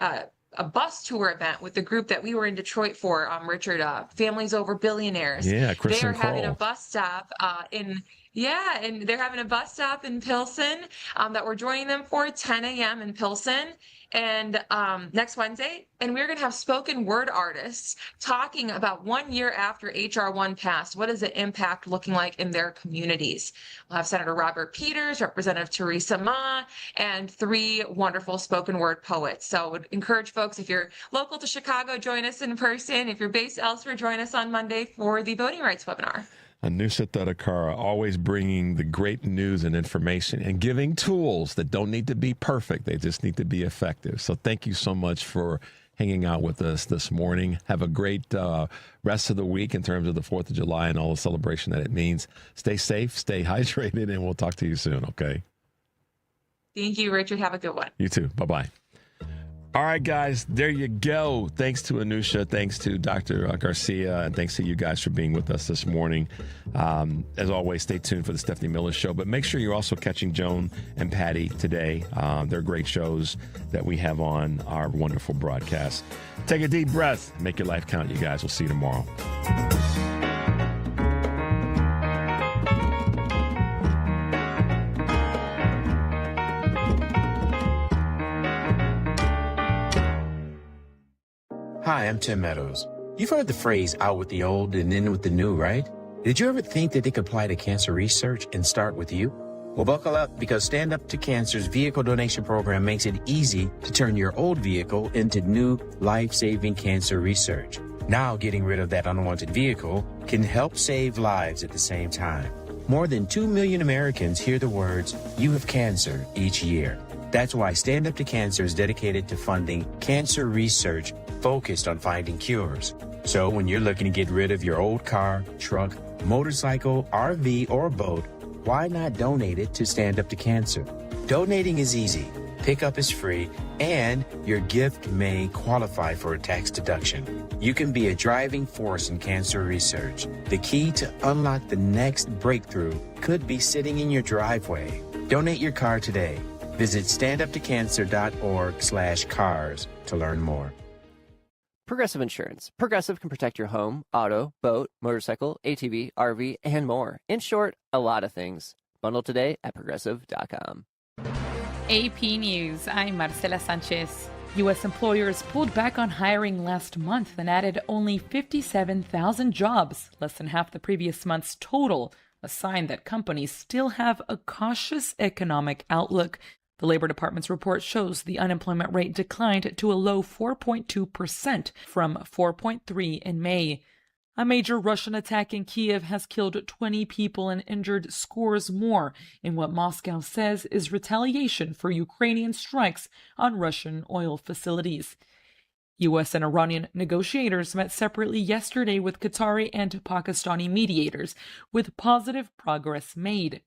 bus tour event with the group that we were in Detroit for, Richard, Families Over Billionaires. Yeah, Chris They are and having Cole. a bus stop and they're having a bus stop in Pilsen that we're joining them for 10 a.m. in Pilsen. And next Wednesday, and we're going to have spoken word artists talking about 1 year after HR 1 passed. What is the impact looking like in their communities? We'll have Senator Robert Peters, Representative Teresa Ma, and 3 wonderful spoken word poets. So I would encourage folks, if you're local to Chicago, join us in person. If you're based elsewhere, join us on Monday for the voting rights webinar. Anusha Thotakura, always bringing the great news and information and giving tools that don't need to be perfect. They just need to be effective. So thank you so much for hanging out with us this morning. Have a great rest of the week in terms of the 4th of July and all the celebration that it means. Stay safe, stay hydrated, and we'll talk to you soon, okay? Thank you, Richard. Have a good one. You too. Bye-bye. All right, guys, there you go. Thanks to Anusha, thanks to Dr. Garcia, and thanks to you guys for being with us this morning. As always, stay tuned for the Stephanie Miller Show, but make sure you're also catching Joan and Patty today. They're great shows that we have on our wonderful broadcast. Take a deep breath. Make your life count, you guys. We'll see you tomorrow. Hi, I'm Tim Meadows. You've heard the phrase out with the old and in with the new, right? Did you ever think that they could apply to cancer research and start with you? Well, buckle up, because Stand Up to Cancer's vehicle donation program makes it easy to turn your old vehicle into new life-saving cancer research. Now, getting rid of that unwanted vehicle can help save lives at the same time. More than 2 million Americans hear the words, "You have cancer," each year. That's why Stand Up to Cancer is dedicated to funding cancer research focused on finding cures. So when you're looking to get rid of your old car, truck, motorcycle, RV, or boat, why not donate it to Stand Up to Cancer? Donating is easy, pickup is free, and your gift may qualify for a tax deduction. You can be a driving force in cancer research. The key to unlock the next breakthrough could be sitting in your driveway. Donate your car today. Visit standuptocancer.org/cars to learn more. Progressive Insurance. Progressive can protect your home, auto, boat, motorcycle, ATV, RV, and more. In short, a lot of things. Bundle today at progressive.com. AP News, I'm Marcela Sanchez. U.S. employers pulled back on hiring last month and added only 57,000 jobs, less than half the previous month's total, a sign that companies still have a cautious economic outlook. The Labor Department's report shows the unemployment rate declined to a low 4.2% from 4.3% in May. A major Russian attack in Kiev has killed 20 people and injured scores more in what Moscow says is retaliation for Ukrainian strikes on Russian oil facilities. U.S. and Iranian negotiators met separately yesterday with Qatari and Pakistani mediators, with positive progress made.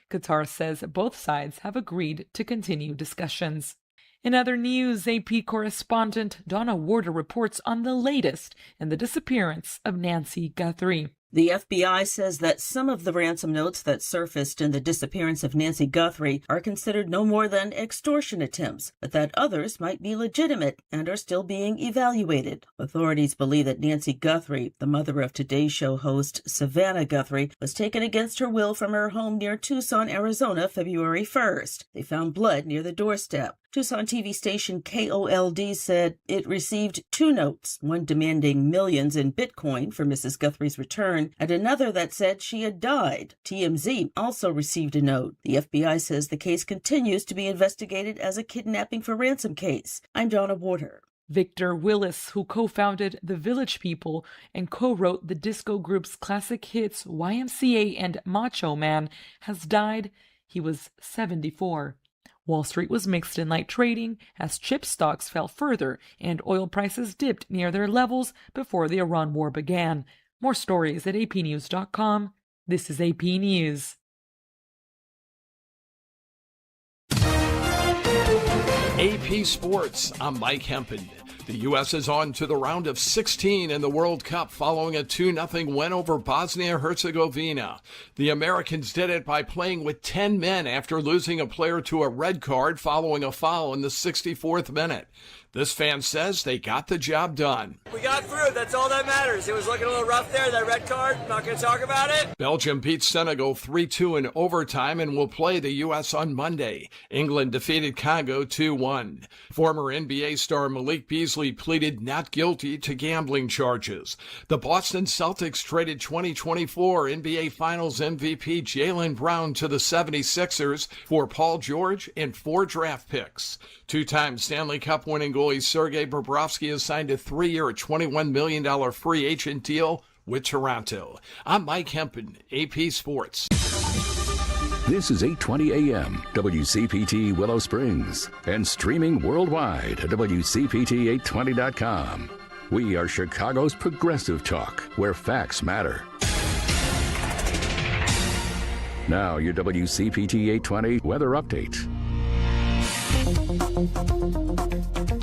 Qatar says both sides have agreed to continue discussions. In other news, AP correspondent Donna Warder reports on the latest in the disappearance of Nancy Guthrie. The FBI says that some of the ransom notes that surfaced in the disappearance of Nancy Guthrie are considered no more than extortion attempts, but that others might be legitimate and are still being evaluated. Authorities believe that Nancy Guthrie, the mother of Today Show host Savannah Guthrie, was taken against her will from her home near Tucson, Arizona, February 1st. They found blood near the doorstep. Tucson TV station KOLD said it received 2 notes, one demanding millions in Bitcoin for Mrs. Guthrie's return, and another that said she had died. TMZ also received a note. The FBI says the case continues to be investigated as a kidnapping for ransom case. I'm Donna Warder. Victor Willis, who co-founded The Village People and co-wrote the disco group's classic hits YMCA and Macho Man, has died. He was 74. Wall Street was mixed in light trading as chip stocks fell further and oil prices dipped near their levels before the Iran war began. More stories at apnews.com. This is AP News. AP Sports, I'm Mike Hempen. The U.S. is on to the round of 16 in the World Cup following a 2-0 win over Bosnia-Herzegovina. The Americans did it by playing with 10 men after losing a player to a red card following a foul in the 64th minute. This fan says they got the job done. We got through. That's all that matters. It was looking a little rough there, that red card. Not going to talk about it. Belgium beat Senegal 3-2 in overtime and will play the U.S. on Monday. England defeated Congo 2-1. Former NBA star Malik Beasley pleaded not guilty to gambling charges. The Boston Celtics traded 2024 NBA Finals MVP Jaylen Brown to the 76ers for Paul George and 4 draft picks. Two-time Stanley Cup winning goalie Sergei Bobrovsky has signed a 3-year, $21 million free agent deal with Toronto. I'm Mike Hempen, AP Sports. This is 820 AM, WCPT Willow Springs, and streaming worldwide at WCPT820.com. We are Chicago's progressive talk, where facts matter. Now, your WCPT 820 weather update.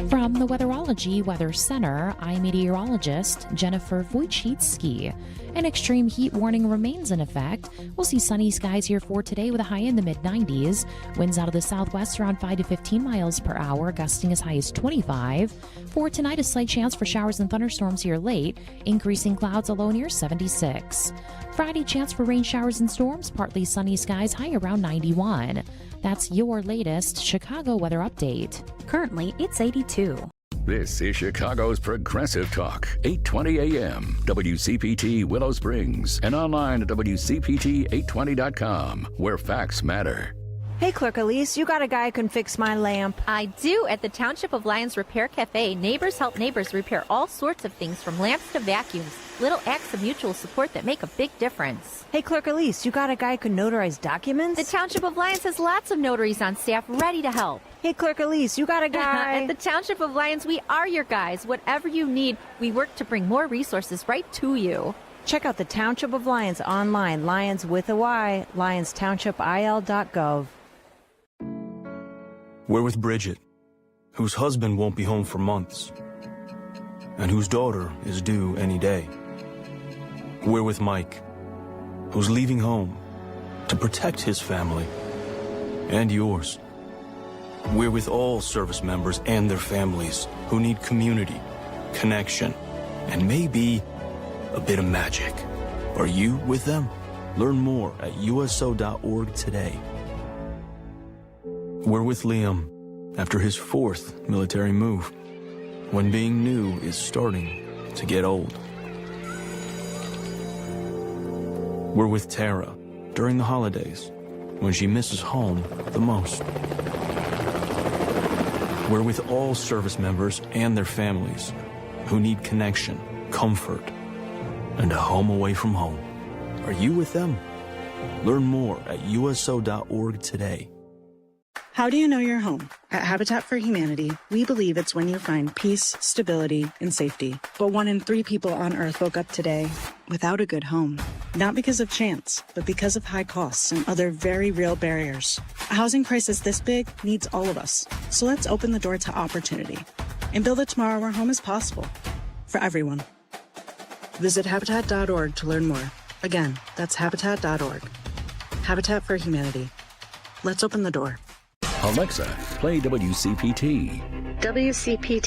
From the Weatherology Weather Center, I'm meteorologist Jennifer Wojcicki. An extreme heat warning remains in effect. We'll see sunny skies here for today with a high in the mid-90s. Winds out of the southwest around 5 to 15 miles per hour, gusting as high as 25. For tonight, a slight chance for showers and thunderstorms here late, increasing clouds, a low near 76. Friday, chance for rain showers and storms, partly sunny skies, high around 91. That's your latest Chicago weather update. Currently, it's 82. This is Chicago's Progressive Talk, 820 AM, WCPT Willow Springs, and online at WCPT820.com, where facts matter. Hey, Clerk Elise, you got a guy who can fix my lamp. I do. At the Township of Lyons Repair Cafe, neighbors help neighbors repair all sorts of things from lamps to vacuums. Little acts of mutual support that make a big difference. Hey, Clerk Elise, you got a guy who can notarize documents? The Township of Lyons has lots of notaries on staff ready to help. Hey, Clerk Elise, you got a guy... At the Township of Lyons, we are your guys. Whatever you need, we work to bring more resources right to you. Check out the Township of Lyons online, Lyons with a Y, lyonstownshipil.gov. We're with Bridget, whose husband won't be home for months, and whose daughter is due any day. We're with Mike, who's leaving home to protect his family and yours. We're with all service members and their families who need community, connection, and maybe a bit of magic. Are you with them? Learn more at uso.org today. We're with Liam after his 4th military move, when being new is starting to get old. We're with Tara during the holidays, when she misses home the most. We're with all service members and their families who need connection, comfort, and a home away from home. Are you with them? Learn more at uso.org today. How do you know you're home? At Habitat for Humanity, we believe it's when you find peace, stability, and safety. But 1 in 3 people on Earth woke up today without a good home. Not because of chance, but because of high costs and other very real barriers. A housing crisis this big needs all of us. So let's open the door to opportunity and build a tomorrow where home is possible for everyone. Visit Habitat.org to learn more. Again, that's habitat.org. Habitat for Humanity. Let's open the door. Alexa, play WCPT. WCPT.